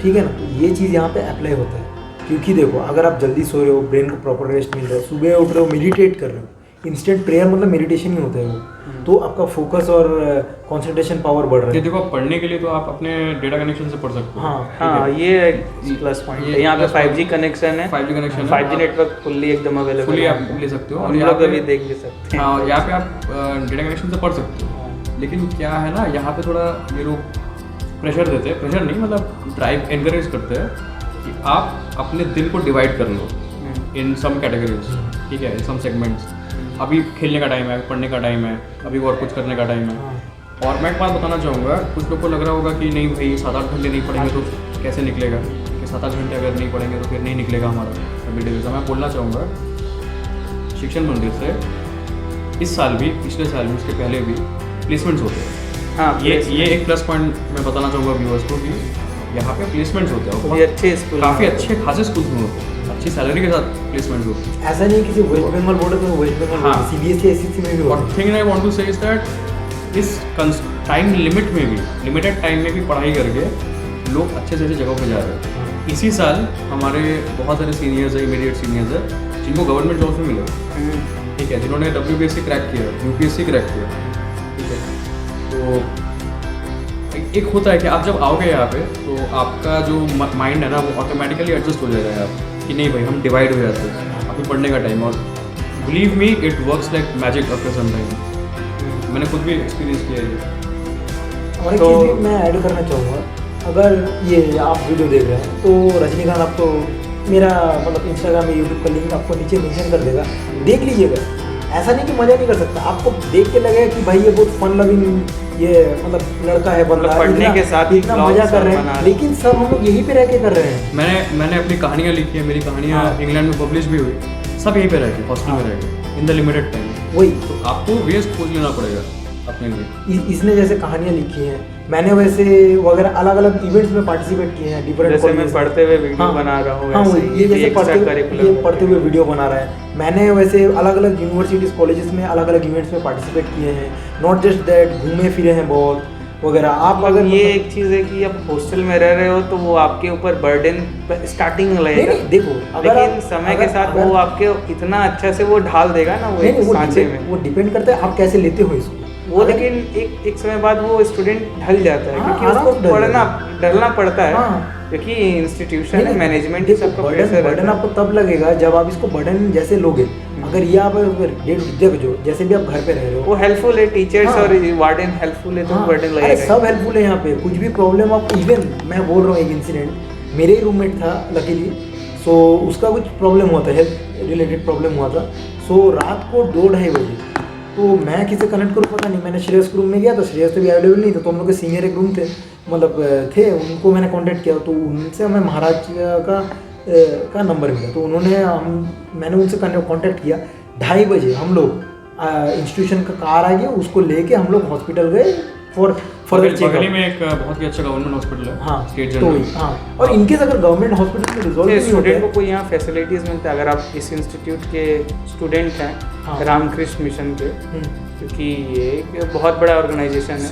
ठीक है ना। तो ये चीज़ यहाँ पे अप्लाई होता है, क्योंकि देखो अगर आप जल्दी सो रहे हो, ब्रेन को प्रॉपर रेस्ट मिल रहा है, सुबह उठ रहे हो, मेडिटेट कर रहे हो, इंस्टेंट प्रेयर मतलब मेडिटेशन ही होता है वो, तो आपका फोकस और कंसंट्रेशन पावर बढ़ रहा है।
ये देखो पढ़ने के लिए तो आप अपने डेटा कनेक्शन से पढ़ सकते हो।
हाँ, ये प्लस पॉइंट है। यहाँ पे 5G कनेक्शन है,
5G कनेक्शन है,
5G नेटवर्क फुल्ली एकदम अवेलेबल,
फुल्ली आप ले सकते हो,
हम लोग अभी देख भी सकते हैं।
हाँ, और यहाँ पे आप डेटा कनेक्शन से पढ़ सकते हो। लेकिन क्या है ना, यहाँ पे थोड़ा ये लोग प्रेशर देते हैं, प्रेशर नहीं मतलब ड्राइव एनकरेज करते हैं कि आप अपने दिन को डिवाइड कर लो इन सम कैटेगरीज, ठीक है, इन सम सेगमेंट्स। अभी खेलने का टाइम है, पढ़ने का टाइम है, अभी और कुछ करने का टाइम है। और मैं एक बात बताना चाहूँगा, कुछ लोग को लग रहा होगा कि नहीं भाई 7-8 घंटे नहीं पढ़ेंगे तो कैसे निकलेगा, कि 7-8 घंटे अगर नहीं पढ़ेंगे तो फिर नहीं निकलेगा हमारा एवरीडे बेस। मैं बोलना चाहूँगा शिक्षण मंदिर से इस साल भी, पिछले साल भी, उसके पहले भी प्लेसमेंट्स होते हैं।
हाँ,
ये एक प्लस पॉइंट मैं बताना चाहूँगा व्यूअर्स को कि यहाँ पे प्लेसमेंट्स होते हैं,
ये अच्छे स्कूल,
काफ़ी अच्छे खासे स्कूल्स में होते हैं, अच्छी सैलरी के साथ प्लेसमेंट्स होते हैं।
ऐसा नहीं किसी वेस्ट बंगाल बोर्ड तो वेस्ट बंगाल,
हाँ।
CBSE SCC में भी
और
होता है।
थिंग आई वांट टू से इज दैट इस टाइम लिमिट में भी, लिमिटेड टाइम में भी पढ़ाई करके लोग अच्छे से अच्छी जगहों पे जा रहे हैं। इसी साल हमारे बहुत सारे सीनियर्स है, इमीडिएट सीनियर्स है, जिनको गवर्नमेंट जॉब में मिले, ठीक है, जिन्होंने WBSC क्रैक किया, UPSC क्रैक किया, ठीक है। तो एक होता है कि आप जब आओगे यहाँ पे तो आपका जो माइंड है ना वो ऑटोमेटिकली एडजस्ट हो जाएगा यार, कि नहीं भाई हम डिवाइड हो जाते हैं अभी पढ़ने का टाइम। और believe me it works like magic after some time, मैंने खुद भी एक्सपीरियंस किया है।
और एक चीज़ भी मैं ऐड करना चाहूँगा, अगर ये आप वीडियो देख रहे हैं तो रजनीकांत आपको मेरा मतलब इंस्टाग्राम या यूट्यूब का लिंक आपको नीचे मेंशन कर देगा, देख लीजिएगा। ऐसा नहीं कि मज़ा नहीं कर सकता, आपको देख के लगेगा कि भाई ये बहुत फन लविंग ये मतलब लड़का है, बंदा
पढ़ने के साथ
इतना मजा कर रहे हैं, लेकिन सब हम लोग यहीं पे रह के कर रहे हैं।
मैंने अपनी कहानियाँ लिखी है, मेरी कहानियाँ इंग्लैंड में पब्लिश भी हुई, सब यहीं पे रह के, हॉस्टल में रह के, इन द लिमिटेड टाइम।
वही
तो आपको वेस्ट खोज लेना पड़ेगा अपने लिए।
इसने जैसे कहानियाँ लिखी हैं, मैंने वैसे वगैरह अलग अलग इवेंट्स में पार्टिसिपेट किए हैं, डिफरेंट
जैसे मैं पढ़ते हुए वीडियो बना रहा हूँ,
हाँ ये जैसे पढ़ते हुए वीडियो बना रहा है। मैंने वैसे अलग अलग यूनिवर्सिटीज़ कॉलेजेस में अलग अलग इवेंट्स में पार्टिसिपेट किए हैं, नॉट जस्ट दैट, घूमे फिरे हैं बहुत वगैरह। आप अगर
ये एक चीज़ है कि आप हॉस्टल में रह रहे हो तो वो आपके ऊपर बर्डन स्टार्टिंग में लगेगा,
देखो
लेकिन समय के साथ वो आपके इतना अच्छा से वो ढाल देगा ना वो एक सांचे में।
वो डिपेंड करता है आप कैसे लेते हो इसको
वो, लेकिन एक समय बाद वो स्टूडेंट ढल जाता है, क्योंकि उसको डरना पड़ता है, क्योंकि इंस्टीट्यूशन है, मैनेजमेंट ही सबका प्रेशर।
बर्डन आपको तब लगेगा जब आप इसको बर्डन जैसे लोगे। अगर ये आप देखो जो जैसे भी आप घर पे रह रहे हो
वो हेल्पफुल है, टीचर्स और वार्डन हेल्पफुल है, तो बर्डन लगेगा,
सब हेल्पफुल है यहाँ पे। कुछ भी प्रॉब्लम आप, इवन मैं बोल रहा हूँ एक इंसिडेंट, मेरे ही रूममेट था लकीली, सो उसका कुछ प्रॉब्लम हुआ था, हेल्थ रिलेटेड प्रॉब्लम हुआ था। सो रात को 2-2:30 बजे तो मैं किसे कनेक्ट करूँ पता नहीं, मैंने श्रेयस के रूम में गया तो श्रेयस तो भी अवेलेबल नहीं था, तो हम लोग के सीनियर एक रूम थे, मतलब थे, उनको मैंने कांटेक्ट किया, तो उनसे हमें महाराज का नंबर मिला, तो मैंने उनसे कांटेक्ट किया। 2:30 बजे हम लोग इंस्टीट्यूशन का कार आ गया, उसको लेके हम लोग हॉस्पिटल गए फॉर फर्दर चेकअप।
बगल में एक बहुत ही अच्छा गवर्नमेंट हॉस्पिटल है,
हाँ
स्टेट
तो
जनरल।
हाँ, और इनकेस अगर गवर्नमेंट हॉस्पिटल में रिजॉल्व नहीं होता
स्टूडेंट को
है,
कोई यहाँ फैसिलिटीज़ मिलता है अगर आप इस इंस्टीट्यूट के स्टूडेंट हैं,
हाँ।
रामकृष्ण मिशन के, क्योंकि ये एक बहुत बड़ा ऑर्गेनाइजेशन है।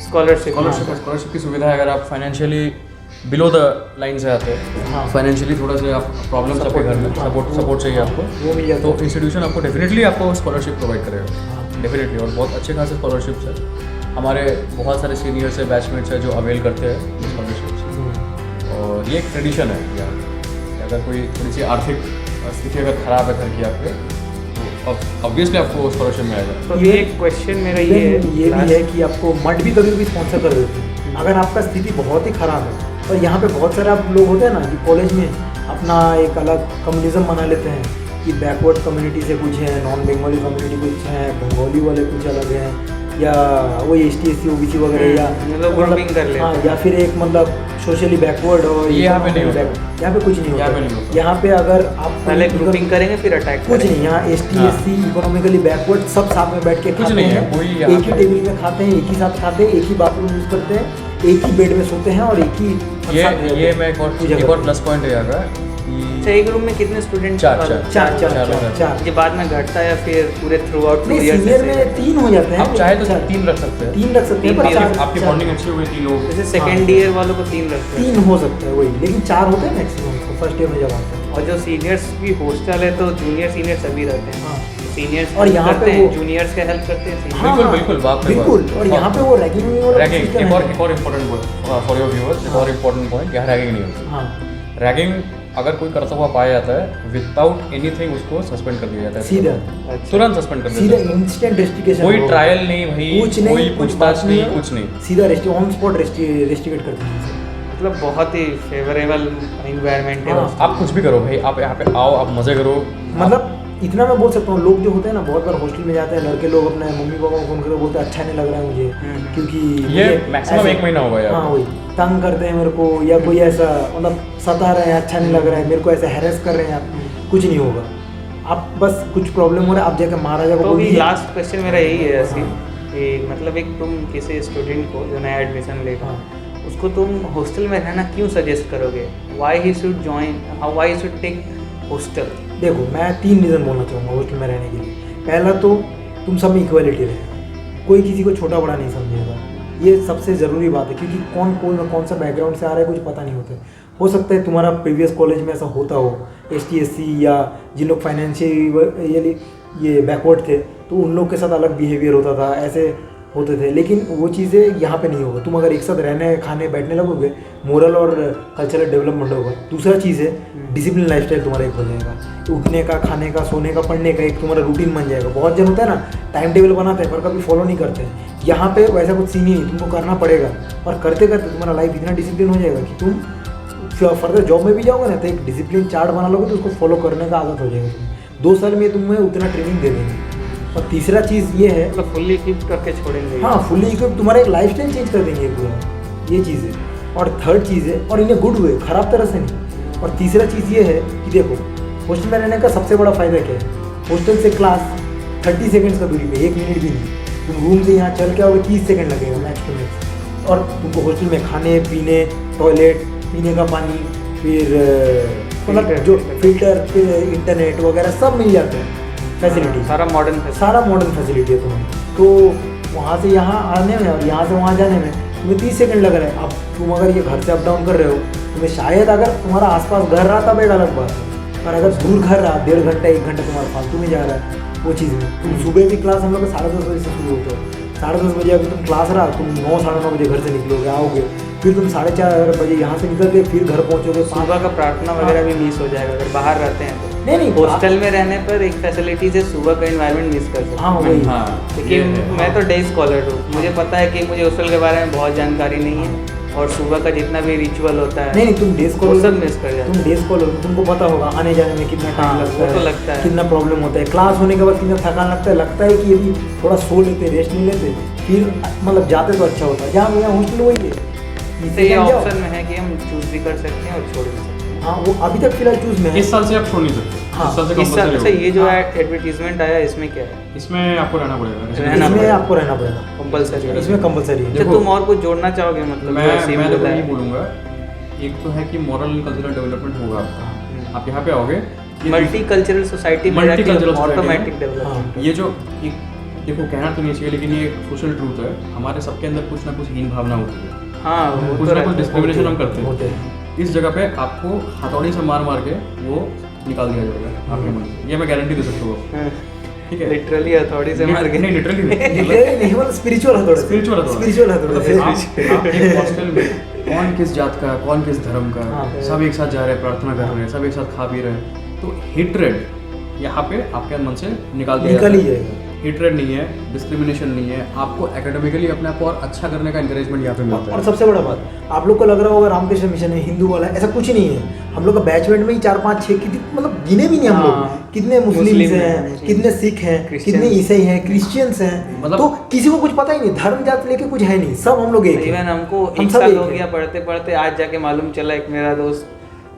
स्कॉलरशिप की सुविधा है। अगर आप फाइनेंशियली बिलो द लाइन से आते हैं,
हाँ।
फाइनेंशियली थोड़ा सा आप प्रॉब्लम आपके घर में सपोर्ट चाहिए आपको,
वो मिल जाता
तो
है।
इंस्टीट्यूशन आपको डेफिनेटली आपको स्कॉलरशिप प्रोवाइड करेगा, डेफिनेटली, और बहुत अच्छे खासे स्कॉलरशिप्स है। हमारे बहुत सारे सीनियर्स है, बैचमेट्स है जो अवेल करते हैं स्कॉलरशिप्स, और ये एक ट्रेडिशन है यहाँ पे। अगर कोई थोड़ी सी आर्थिक स्थिति अगर ख़राब है घर की आपके, तो ऑब्वियसली आपको स्कॉलरशिप मिलेगा।
तो ये एक क्वेश्चन मेरा ये
भी है कि आपको मड भी कभी स्पॉन्सर कर देते हैं अगर आपका स्थिति बहुत ही ख़राब है। और यहाँ पे बहुत सारे आप लोग होते हैं ना कि कॉलेज में अपना एक अलग कम्युनिज्म बना लेते हैं कि बैकवर्ड कम्युनिटी से कुछ है, नॉन बंगाली कम्युनिटी कुछ है, बंगाली वाले कुछ अलग हैं, या वही ST SC OBC वगैरह, या
मतलब ग्रुपिंग कर लेते
हाँ,
हैं।
या फिर एक मतलब सोशली बैकवर्ड, और
ये यहाँ पे नहीं होता।
यहाँ पे कुछ नहीं
यहाँ पे नहीं
होता।
होता।
यहाँ पे अगर आप
पहले ग्रुपिंग करेंगे फिर अटैक
कुछ नहीं, यहाँ ST SC इकोनॉमिकली बैकवर्ड सब साथ में बैठ के
कुछ
खाते
नहीं है,
हैं,
कोई यहाँ
एक ही
पे-
टेबल में खाते हैं, एक ही साथ खाते हैं, एक ही बाथरूम यूज करते हैं, एक ही बेड में सोते हैं, और एक ही साथ रहते
ये
हैं।
मैं
पूजा
एक
करते
और
हैं।
प्लस पॉइंट है यहाँ का
अच्छा, एक रूम में कितने स्टूडेंट?
चार
चार
ये बाद में घटता है या फिर पूरे थ्रू आउट 2
नहीं,
ईयर्स?
सीनियर में 3 हो जाते हैं।
आप चाहे तो
चार-
3 रख सकते हैं,
3 रख सकते हैं, पर
तीन
चार-
आपकी
चार-
बॉन्डिंग अच्छी हुई 3 लोग।
जैसे सेकेंड ईयर वालों को 3 लगते हैं,
3 हो सकते हैं वही, लेकिन 4 होते हैं मैक्सिमम फर्स्ट ईयर में जब आते हैं।
और जो सीनियर्स भी हॉस्टल है तो जूनियर सीनियर सभी रहते हैं।
हाँ।
सीनियर्स
और यहाँ पे
करते हैं,
वो-
जूनियर्स का हेल्प करते हैं seniors।
हाँ,
बिल्कुल, बिल्कुल, बाप रे बाप।
बिल्कुल। और यहाँ पे वो रैगिंग वाला
रैगिंग
system
एक
है।
और इम्पोर्टेंट फॉर योर व्यूअर्स, एक और इम्पोर्टेंट पॉइंट, यहाँ रैगिंग नहीं होती।
हाँ,
रैगिंग अगर कोई करता हुआ पाया जाता है, विदाउट एनीथिंग उसको सस्पेंड कर दिया जाता है,
सीधा
अच्छा।
तुरंत सस्पेंड कर
सीधा
दिया जाता
इंस्टेंट रेस्टिकेशन,
है। कोई ट्रायल नहीं भाई,
कुछ नहीं,
कोई
कुछ
पूछताछ
बात
नहीं,
है।
कुछ नहीं,
सीधा ऑन स्पॉट रेस्टिकेट करते हैं।
मतलब बहुत ही फेवरेबल इन्वायरमेंट है।
हाँ।
आप कुछ भी करो भाई, आप यहाँ पे आओ, आप मज़े करो।
मतलब इतना मैं बोल सकता हूँ, लोग जो होते हैं ना बहुत बार हॉस्टल में जाते हैं लड़के लोग, अपने मम्मी पापा को फोन करके बोलते हैं अच्छा नहीं लग रहा है मुझे, क्योंकि
ये
मुझे
मैक्सिमम
ऐसे-
1 महीना होगा यार।
हाँ वही तंग करते हैं मेरे को, या कोई ऐसा मतलब सता रहे हैं, अच्छा नहीं लग रहा है मेरे को, ऐसे हैरेस कर रहे हैं आप, कुछ नहीं होगा। आप बस कुछ प्रॉब्लम हो रहा है, आप जाकर महाराजा को
तो
बोल
अभी
दीजिए।
लास्ट क्वेश्चन मेरा यही है ऐसी
हाँ।
कि मतलब एक तुम किसी स्टूडेंट को जो नया एडमिशन लेगा,
हाँ।
उसको तुम हॉस्टल में रहना क्यों सजेस्ट करोगे? Why he should join, how why should take hostel?
देखो मैं 3 रीज़न बोलना चाहूँगा हॉस्टल में रहने के लिए। पहला तो तुम सब में इक्वलिटी रहेगा, कोई किसी को छोटा बड़ा नहीं समझेगा, ये सबसे ज़रूरी बात है, क्योंकि कौन सा बैकग्राउंड से आ रहा है कुछ पता नहीं होता है। हो सकता है तुम्हारा प्रीवियस कॉलेज में ऐसा होता हो, ST SC या जिन लोग फाइनेंशियली ये बैकवर्ड थे, तो उन लोग के साथ अलग बिहेवियर होता था, ऐसे होते थे, लेकिन वो चीज़ें यहाँ पे नहीं होगा। तुम अगर एक साथ रहने खाने बैठने लगोगे, मोरल और कल्चरल डेवलपमेंट होगा। दूसरा चीज़ है डिसिप्लिन लाइफस्टाइल तुम्हारा एक हो जाएगा, उठने का, खाने का, सोने का, पढ़ने का एक तुम्हारा रूटीन बन जाएगा। बहुत जन होता है ना टाइम टेबल बनाते हैं पर कभी फॉलो नहीं करते हैं, यहाँ पे वैसा कुछ सीन ही नहीं, तुमको करना पड़ेगा, और करते करते तुम्हारा लाइफ इतना डिसिप्लिन हो जाएगा कि तुम फर्दर जॉब में भी जाओगे ना तो एक डिसिप्लिन चार्ट बना लोगे तो उसको फॉलो करने का आदत हो जाएगा। 2 साल में तुम्हें उतना ट्रेनिंग दे देंगे। और तीसरा चीज़ ये है,
मतलब फुल्ली इक्विप करके छोड़ेंगे?
हाँ फुल्ली इक्विप, तुम्हारा एक लाइफस्टाइल चेंज कर देंगे पूरा, ये चीज़ है। और थर्ड चीज़ है, और इन्हें गुड वे, खराब तरह से नहीं। और तीसरा चीज़ ये है कि देखो हॉस्टल में रहने का सबसे बड़ा फ़ायदा क्या है, हॉस्टल से क्लास 30 सेकेंड्स का दूरी पे, 1 मिनट भी नहीं, तुम रूम से यहाँ चल के आओगे 30 सेकेंड लगेगा मैक्स टू मैक्स। और तुमको हॉस्टल में खाने पीने, टॉयलेट, पीने का पानी, फिर मतलब जो फिल्टर, फिर इंटरनेट वगैरह सब मिल जाते हैं, फैसिलिटी
सारा मॉडर्न
सारा मॉडर्न फैसिलिटी है तुम्हें। तो वहाँ से यहाँ आने में और यहाँ से वहाँ जाने में तुम्हें 30 सेकंड लग रहे हैं। अब तुम अगर ये घर से अप डाउन कर रहे हो, तुम्हें शायद अगर तुम्हारा आसपास घर रहा तब एक अलग बात है, पर अगर दूर घर रहा 1.5 घंटा 1 घंटा तुम्हारा फालतू में जा रहा है, वो चीज़ में तुम सुबह की क्लास हम लोग का 10:30 बजे से शुरू होता है, 10:30 बजे अगर तुम क्लास रहा तुम 9 साढ़े 9 बजे घर से निकलोगे, आओगे, फिर तुम 4:30 बजे यहाँ से निकल के फिर घर पहुँचोगे।
सुबह का प्रार्थना वगैरह भी मिस हो जाएगा अगर बाहर रहते हैं तो।
नहीं
हॉस्टल में रहने पर एक फैसिलिटीज है, सुबह का एनवायरनमेंट मिस कर सकते हैं।
हाँ वही,
हाँ,
लेकिन मैं तो डे स्कॉलर हूँ, मुझे पता है कि मुझे हॉस्टल के बारे में बहुत जानकारी नहीं है, और सुबह का जितना भी रिचुअल होता है
नहीं तुम डेज
वो
कॉलर
सब मिस कर जाते
तुम डेज कॉलर तुमको पता होगा आने जाने में कितना
हाँ,
टाइम
वो तो लगता है।
कितना प्रॉब्लम होता है, क्लास होने के बाद कितना थकान लगता है कि यदि थोड़ा सो लेते रेस्ट नहीं लेते फिर मतलब जाते तो अच्छा होता है। जहाँ मेरा हॉस्टल वही है,
इससे ये ऑप्शन में है कि हम चूज भी कर सकते हैं और छोड़ भी सकते हैं।
हाँ वो अभी तक फिलहाल चूज में है।
इस साल से आप छोड़ नहीं सकते।
हाँ,
इस साल से
इस साल
कंपलसरी
से
होगा।
ये जो
हाँ।
एडवर्टीजमेंट आया इसमें क्या है?
इसमें आपको रहना पड़ेगा।
रहना
इसमें
पड़ेगा।
आपको रहना पड़ेगा,
कंपलसरी है।
इसमें कंपलसरी है।
अच्छा,
देखो,
तुम और कुछ जोड़ना चाहोगे? मतलब
मैं
जो ऐसे ही
मैं
बोला
तो यही
है।
बोलूँगा, एक तो है कि मॉरल एंड कल्चरल डेवलपमेंट होगा आपका। आप यहाँ पे आओगे
मल्टी कल्चरल सोसाइटी में
Multicultural society
ऑटोमेटिक
में।
डेवलपमेंट।
ये जो एक देखो कहना तो नहीं चाहिए लेकिन ये एक सोशल ट्रूथ है, हमारे सबके अंदर कुछ ना कुछ हीन भावना होती है,
हाँ वो
कुछ
तो
ना कुछ
रहता है।
डिस्क्रिमिनेशन हम करते
होते
हैं।
हैं।
इस जगह पे आपको हथौड़ी से मार मार के वो निकाल दिया जाएगा आपके मन से, ये मैं गारंटी दे सकता हूँ। ठीक है,
लिटरली हथौड़ी से मार के
नहीं लिटरली नहीं,
Literally नहीं मतलब स्पिरिचुअल है थोड़ा,
स्पिरिचुअल है
स्पिरिचुअल है थोड़ा
मतलब आप एक हॉस्टल में कौन किस जात का कौन किस धर्म का,
हाँ।
सब एक साथ जा रहे हैं, प्रार्थना कर रहे हैं, सब एक साथ खा पी रहे हैं, तो हेट्रेड यहाँ पे आपके मन से निकाल दिया
निकल ही
जाता है।
जाएगा।
हेट्रेड नहीं है, डिस्क्रिमिनेशन नहीं है, आपको एकेडमिकली अपने आप को और अच्छा करने का इंकरेजमेंट यहाँ पे मिलता
और
है।
सबसे बड़ा बात, आप लोग को लग रहा होगा रामकृष्ण मिशन है हिंदू वाला है, ऐसा कुछ नहीं है। हम लोग का बैचमेंट में ही 4 5 6 कितने मतलब गिने भी नहीं हम लोग,
हाँ।
कितने मुस्लिम
मुस्लिम
हैं,
हैं,
कितने सिख हैं,
Christians।
कितने ईसाई हैं, क्रिश्चियंस हैं,
मतलब-
तो किसी को कुछ पता ही नहीं, धर्म जात लेके कुछ है नहीं, सब हम लोग एक
इवन
हैं।
हमको
हम
एक
सब
साल
एक
हो
हैं।
गया पढ़ते पढ़ते, आज जाके मालूम चला एक मेरा दोस्त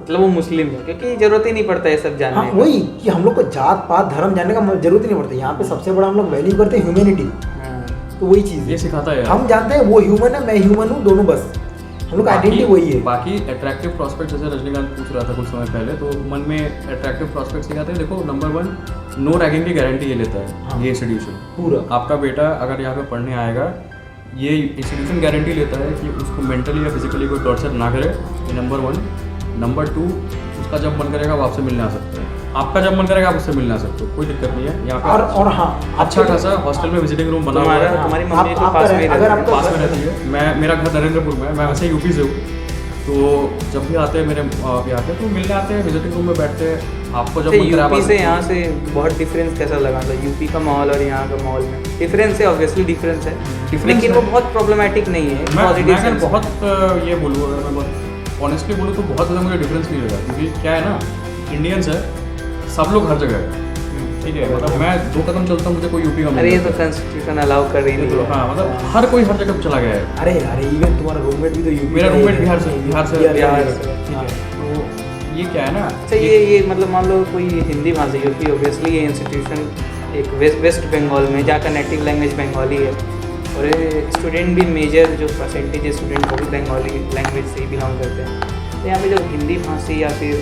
मतलब वो मुस्लिम है, क्योंकि जरूरत ही नहीं पड़ता ये सब जानने
हाँ
का।
वही कि हम लोग को जात पात धर्म जानने का जरूरत ही नहीं पड़ता। यहाँ पे सबसे बड़ा हम लोग वैल्यू करते हैं ह्यूमैनिटी,
हाँ।
तो वही चीज़
ये
है।
सिखाता है यार।
हम जानते हैं वो ह्यूमन है, मैं ह्यूमन हूँ, दोनों बस हम लोग का आइडेंटिटी वही है।
बाकी अट्रैक्टिव प्रॉस्पेक्ट जैसे रजनीकांत पूछ रहा था कुछ समय पहले, तो मन में अट्रैक्टिव प्रॉस्पेक्ट सिखाते हैं। देखो नंबर 1 नो रैगिंग की गारंटी ये लेता है
हाँ।
ये इंस्टीट्यूशन।
पूरा
आपका बेटा अगर यहाँ पे पढ़ने आएगा, ये इंस्टीट्यूशन गारंटी लेता है कि उसको मेंटली या फिजिकली कोई टॉर्चर ना करे, ये नंबर 1। नंबर 2, उसका जब मन करेगा वो आपसे मिलने आ सकता है, आपका जब मन करेगा आप उससे मिलने आ सकते हो, कोई दिक्कत नहीं है। यहाँ पे
और हाँ
अच्छा खासा हॉस्टल में विजिटिंग रूम बना हुआ है,
तुम्हारी
आप-
मम्मी तो
आपका
पास में ही
अगर
रहती है।
आपका-
पास में रहती है। मेरा घर नरेंद्रपुर में है, मैं वैसे यूपी से हूँ, तो जब भी आते हैं मेरे यहाँ पे तो मिलने आते हैं, विजिटिंग रूम में बैठते हैं। आपको जब मन करे आप आ
यूपी से
सकते हो।
यहाँ से बहुत डिफरेंस कैसा लगा था? यूपी का माहौल और यहाँ का माहौल में डिफरेंस है, ऑब्वियसली डिफरेंस है, लेकिन वो बहुत प्रॉब्लमेटिक नहीं है।
मैं
पॉजिटिव
अगर
सेंस
बहुत ये बोलूँ, अगर मैं बहुत ऑनेस्टली बोलूँ तो बहुत ज़्यादा मुझे डिफरेंस नहीं लगा, क्योंकि क्या है ना, इंडियंस है, सब लोग हर जगह है, ठीक है। मतलब मैं 2 कदम चलता हूँ, मुझे कोई यूपी का मिल
अरे ये तो
जाता है।
कॉन्स्टिट्यूशन अलाउ कर रही नहीं है।
हाँ मतलब हर कोई हर जगह चला गया है।
अरे अरे इवन तुम्हारा रूममेट भी तो यूपी
मेरा
का ही
रूममेट
है।
बिहार से
बिहार से।
ठीक
हाँ।
है, तो ये क्या है ना,
अच्छा ये मतलब मान लो कोई हिंदी भाषी, क्योंकि ऑब्वियसली ये इंस्टीट्यूशन एक वेस्ट बंगाल में जहाँ का नेटिव लैंग्वेज बंगाली है, और स्टूडेंट भी मेजर जो परसेंटेज स्टूडेंट वो भी बंगाली लैंग्वेज से ही बिलोंग करते हैं। तो यहाँ पे जो हिंदी भाषी या फिर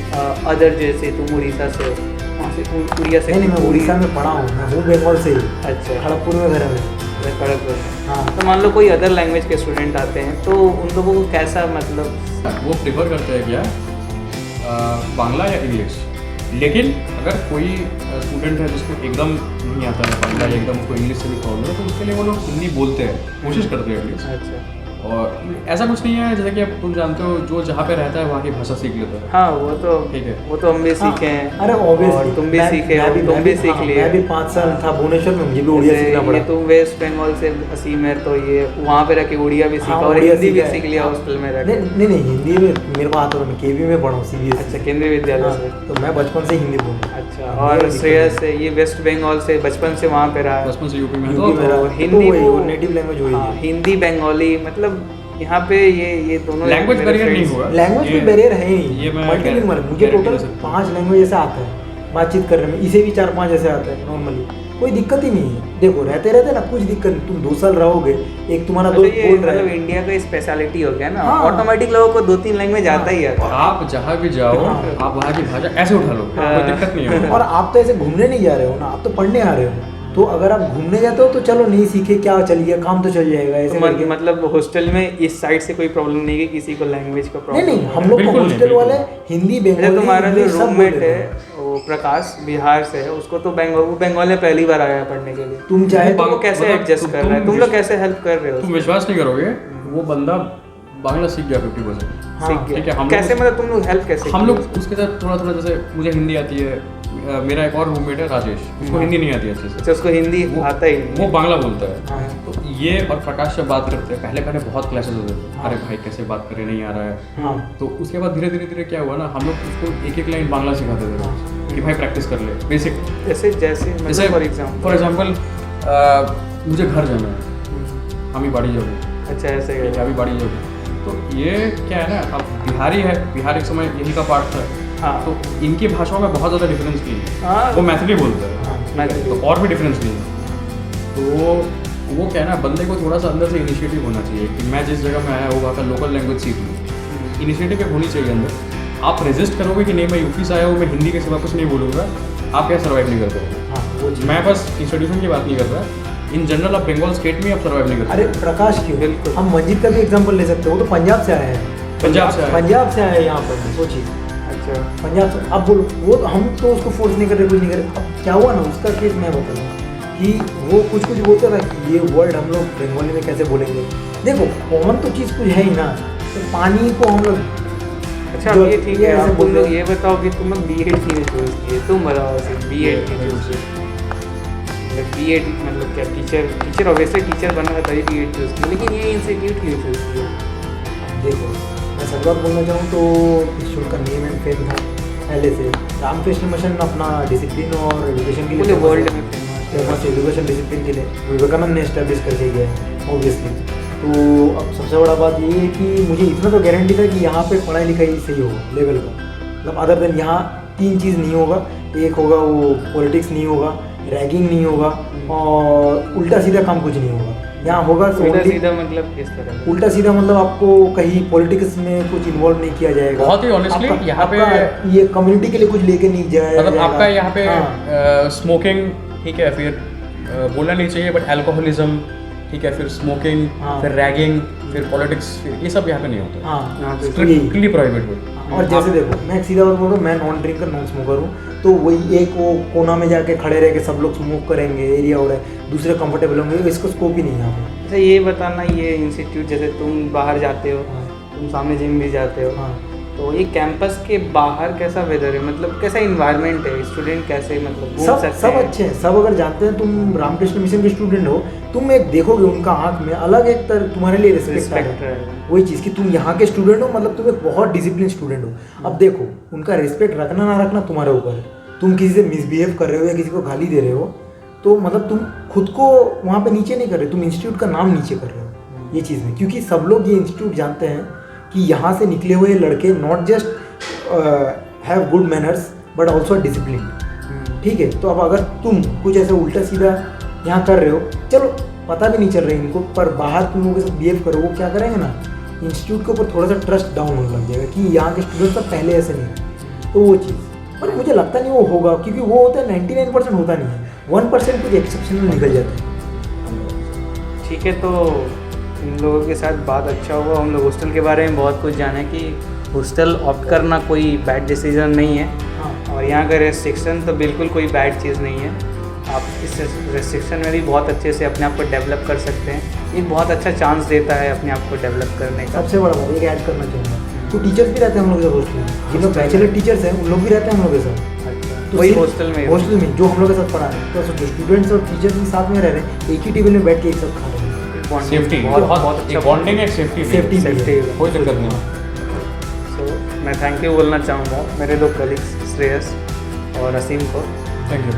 अदर जैसे तुम उड़ीसा से हो, वहाँ से उड़िया से
नहीं मैं उड़ीसा में पढ़ा हूँ, मैं हूँ बंगाल से ही,
अच्छा
खड़गपुर में घर है।
खड़गपुर।
हाँ
तो मान लो कोई अदर लैंग्वेज के स्टूडेंट आते हैं तो उन लोगों को कैसा मतलब
वो प्रेफर करते हैं क्या बांग्ला या इंग्लिश। लेकिन अगर कोई स्टूडेंट है जिसको एकदम नहीं आता है बांग्ला या एकदम उसको इंग्लिश से भी प्रॉब्लम है, तो उसके लिए वो लोग हिंदी बोलते हैं, कोशिश करते हैं एटलीस्ट।
अच्छा
और ऐसा कुछ नहीं है, जैसे कि अब तुम जानते हो जो जहाँ पे रहता है वहाँ की भाषा सीख लेता है।
हाँ वो तो
ठीक है।
वो तो हम भी सीखे हैं।
अरे
और
ऑब्वियसली
तुम भी सीखे हो, तुम भी सीख लिए।
मैं भी 5 साल था भुवनेश्वर में, मुझे भी उड़िया
जैसे
सीखना
ये
पड़ा।
तुम वेस्ट बंगाल से असीम है, तो ये वहाँ पे रह के उड़िया भी सीखा
हाँ,
और
उड़िया
हिंदी भी
सीखा है।
सीख लिया हॉस्टल में रह के।
नहीं नहीं हिंदी में मेरे को आता था, मैं केवी में पढ़ा हूँ CBSE।
अच्छा केंद्रीय विद्यालय से।
तो मैं बचपन से हिंदी बोलूँ।
अच्छा और श्रेयस से ये वेस्ट बंगाल से बचपन से वहाँ पे रहा है।
बचपन से यूपी में
यूपी में
तो
रहा।
हिंदी
तो वही
वो-
नेटिव लैंग्वेज वही
हाँ,
है।
हिंदी बंगाली मतलब यहाँ पे ये दोनों
लैंग्वेज
मेरे
बैरियर नहीं
friends-
हुआ।
लैंग्वेज
ये-
में बैरियर है ही
ये मैं
मल्टीलिंगुअल, मुझे
guarantee
टोटल
दे सकता हूँ।
5 लैंग्वेज ऐसे आता है बातचीत करने में, इसे भी 4-5 ऐसे आता है नॉर्मली, कोई दिक्कत ही नहीं है। देखो रहते रहते ना कुछ दिक्कत नहीं, तुम 2 साल रहोगे, एक तुम्हारा
अच्छा,
दोस्त
ये
बोल रहा
मतलब
है।
इंडिया का स्पेशलिटी हो गया ना,
हाँ।
ऑटोमेटिक लोगों को 2-3 लैंग्वेज आता ही आता है।
आप जहाँ भी जाओ
हाँ।
आप वहाँ की भाषा ऐसे उठा लो, कोई दिक्कत नहीं है।
और आप तो ऐसे घूमने नहीं जा रहे हो ना, आप तो पढ़ने आ रहे हो, तो अगर आप घूमने जाते हो तो चलो नहीं सीखे क्या चल गया, काम तो चल जाएगा ऐसे करके।
मतलब हॉस्टल में इस साइड से कोई प्रॉब्लम नहीं है कि किसी को लैंग्वेज का
नहीं
प्रॉब्लम
नहीं हम लोग
बिल्कुल
को
नहीं,
हॉस्टल
बिल्कुल।
वाले हिंदी
अच्छा
बंगाली
तुम्हारा जो
इंग्लिश सब
रूममेट
बोलते
है
हैं।
वो प्रकाश बिहार से है, उसको तो वो बंगाल में पहली बार आया है पढ़ने के लिए।
तुम चाहे
तो वो कैसे
मतलब
एडजस्ट कर रहा है, तुम लोग कैसे हेल्प कर रहे हो?
तुम विश्वास नहीं करोगे, वो बंदा बांग्ला सीख गया 50%।
हाँ,
सीख
ठीक है,
गया
हम
कैसे,
लोग-
मतलब तुम लोग हेल्प कैसे
हम
की?
लोग उसके साथ थोड़ा थोड़ा, जैसे मुझे हिंदी आती है, मेरा एक और रूममेट है राजेश, उसको हिंदी नहीं आती अच्छे से।
अच्छा, उसको हिंदी आता ही नहीं,
वो बांग्ला बोलता है।
हाँ।
तो ये और प्रकाश से बात करते हैं, पहले पहले बहुत क्लैशेस होते थे, अरे भाई कैसे बात करे, नहीं आ रहा है।
हाँ।
तो उसके बाद धीरे धीरे क्या हुआ ना, हम लोग उसको एक एक लाइन बांग्ला सिखाते थे कि भाई प्रैक्टिस कर ले बेसिक।
जैसे जैसे मतलब
फॉर एग्जाम्पल मुझे घर जाना है, हम ही बाड़ी जाओगे।
अच्छा, ऐसे ही
अभी बाड़ी जाओगे। तो ये क्या है ना, अब बिहारी है, बिहार एक समय यही का पार्ट था।
हाँ।
तो इनकी भाषाओं में बहुत ज़्यादा डिफरेंस नहीं है।
हाँ।
वो मैथिली बोलते हैं,
मैथिली।
तो और भी डिफरेंस नहीं है। तो वो क्या है ना, बंदे को थोड़ा सा अंदर से इनिशिएटिव होना चाहिए कि मैं जिस जगह में आया हूँ वहाँ का लोकल लैंग्वेज सीख लूँ। इनिशिएटिव एक होनी चाहिए अंदर। आप रेजिस्ट करोगे कि नहीं मैं यूपी से आया हूँ, मैं हिंदी के सिवा कुछ नहीं बोलूँगा, आप यहाँ सर्वाइव नहीं कर पाओगे।
हाँ, वो चीज़।
मैं बस इंस्टीट्यूशन की बात नहीं कर रहा, इन जनरल आप बंगाल स्टेट में आप सर्वाइव नहीं कर
अरे प्रकाश क्यों,
बिल्कुल।
हम मंजीत का भी एग्जांपल ले सकते हो, वो तो पंजाब से आए हैं।
पंजाब से आए।
पंजाब से आए हैं यहाँ पर, सोचिए।
अच्छा,
पंजाब से अब बोलो, वो हम तो उसको फोर्स नहीं कर रहे, कुछ नहीं कर रहे। अब क्या हुआ ना, उसका केस मैं बता रहा हूँ कि वो कुछ कुछ बोलता था कि ये वर्ड हम लोग बंगाली में कैसे बोलेंगे। देखो कॉमन तो चीज़ कुछ है ही ना, तो पानी को हम लोग।
अच्छा, अब ये ठीक है। आप तुम लोग ये बताओ कि तुम लोग बीएड क्यों चूज किए, तुम बताओ सिर्फ बीएड क्यों चूज किए। बीएड मतलब क्या, टीचर ऑब्वियसली टीचर बना था तभी बीएड चूज किया, लेकिन ये इंस्टीट्यूट क्यों चूज किया?
देखो मैं सच बात बोलना चाहूँ तो इंस्टीट्यूट का नेम एंड फेम था पहले से। रामकृष्ण मिशन अपना डिसिप्लिन और एजुकेशन के लिए
वर्ल्ड में
फेमस, एजुकेशन डिसिप्लिन के लिए विवेकानंद ने एस्टेब्लिश करके गया है ऑब्वियसली। तो अब सबसे बड़ा बात ये है कि मुझे इतना तो गारंटी था कि यहाँ पे पढ़ाई लिखाई सही होगा लेवल का, मतलब अदर देन यहाँ 3 चीज़ नहीं होगा। एक होगा वो पॉलिटिक्स नहीं होगा, रैगिंग नहीं होगा, और उल्टा सीधा काम कुछ नहीं होगा। यहाँ होगा
उल्टा सीधा मतलब किस तरह?
उल्टा सीधा मतलब आपको कहीं पॉलिटिक्स में कुछ इन्वॉल्व नहीं किया जाएगा।
बहुत ही ऑनेस्टली यहाँ पे
ये कम्युनिटी के लिए कुछ लेके नहीं जाएगा,
मतलब आपका यहाँ पे स्मोकिंग ठीक है, फिर बोलना नहीं चाहिए बट अल्कोहलिज्म ठीक है, फिर स्मोकिंग, फिर रैगिंग, फिर पॉलिटिक्स, फिर ये सब यहाँ पे नहीं होता।
हाँ,
स्ट्रिक्टली प्रोहिबिटेड।
और जैसे देखो मैं एक सीधा बात बोल रहा हूँ, मैं नॉन ड्रिंकर नॉन स्मोकर हूँ, तो वही एक वो कोना में जाके खड़े रह के सब लोग स्मोक करेंगे, एरिया हो रहा है, दूसरे कंफर्टेबल होंगे, इसको स्कोप ही नहीं है यहाँ पे।
अच्छा, ये बताना, ये इंस्टीट्यूट जैसे तुम बाहर जाते हो, तुम सामने जिम भी जाते हो,
हाँ।
तो ये कैंपस के बाहर कैसा वेदर है, मतलब कैसा इन्वायरमेंट है, स्टूडेंट कैसे मतलब घूम सकते
सब
हैं?
अच्छे हैं, सब अगर जानते हैं तुम रामकृष्ण मिशन के स्टूडेंट हो, तुम एक देखोगे उनका आँख में अलग एक तरह तुम्हारे लिए रिस्पेक्ट है। वही चीज़ कि तुम यहाँ के स्टूडेंट हो, मतलब तुम एक बहुत डिसिप्लिन स्टूडेंट हो। अब देखो उनका रिस्पेक्ट रखना ना रखना तुम्हारे ऊपर है। तुम किसी से मिसबिहेव कर रहे हो या किसी को गाली दे रहे हो, तो मतलब तुम खुद को वहाँ पे नीचे नहीं कर रहे, तुम इंस्टीट्यूट का नाम नीचे कर रहे हो ये चीज़ में। क्योंकि सब लोग ये इंस्टीट्यूट जानते हैं कि यहाँ से निकले हुए लड़के not just have good manners but also discipline. ठीक है, तो अब अगर तुम कुछ ऐसे उल्टा सीधा यहाँ कर रहे हो, चलो पता भी नहीं चल रहा है इनको, पर बाहर तुम लोगों के साथ बिहेव करो, वो क्या करेंगे ना, इंस्टीट्यूट के ऊपर थोड़ा सा ट्रस्ट डाउन होने लग जाएगा कि यहाँ के स्टूडेंट सब पहले ऐसे नहीं। तो वो चीज़ पर मुझे लगता नहीं वो होगा, क्योंकि वो होता है 99% होता नहीं है, 1% कुछ एक्सेप्शनल निकल जाता है।
ठीक है, तो इन लोगों के साथ बात अच्छा हुआ, हम लोग हॉस्टल के बारे में बहुत कुछ जाने कि हॉस्टल ऑप्ट करना कोई बैड डिसीजन नहीं है।
हाँ।
और यहाँ का रेस्ट्रिक्शन तो बिल्कुल कोई बैड चीज़ नहीं है। आप इस रेस्ट्रिक्शन में भी बहुत अच्छे से अपने आप को डेवलप कर सकते हैं। एक बहुत अच्छा चांस देता है अपने आप को डेवलप करने का।
सबसे बड़ा बात एक ऐड करना चाहूँगा, तो टीचर्स भी रहते हैं हम लोग के साथ हॉस्टल में, जिन लोग बैचलर टीचर्स हैं उन लोग भी रहते हैं हम लोग के साथ।
अच्छा,
तो
वही
सिर्फ
हॉस्टल में
जो हम लोग के साथ पढ़ा है, तो जो स्टूडेंट्स और टीचर्स भी साथ में रह रहे हैं, एक ही टेबल में बैठ के एक साथ खा रहे हैं।
सेफ्टी बहुत अच्छा, बॉन्डिंग है, सेफ्टी कोई दिक्कत नहीं।
सो मैं थैंक यू बोलना चाहूँगा मेरे 2 कलीग्स श्रेयस और असीम को।
Thank you.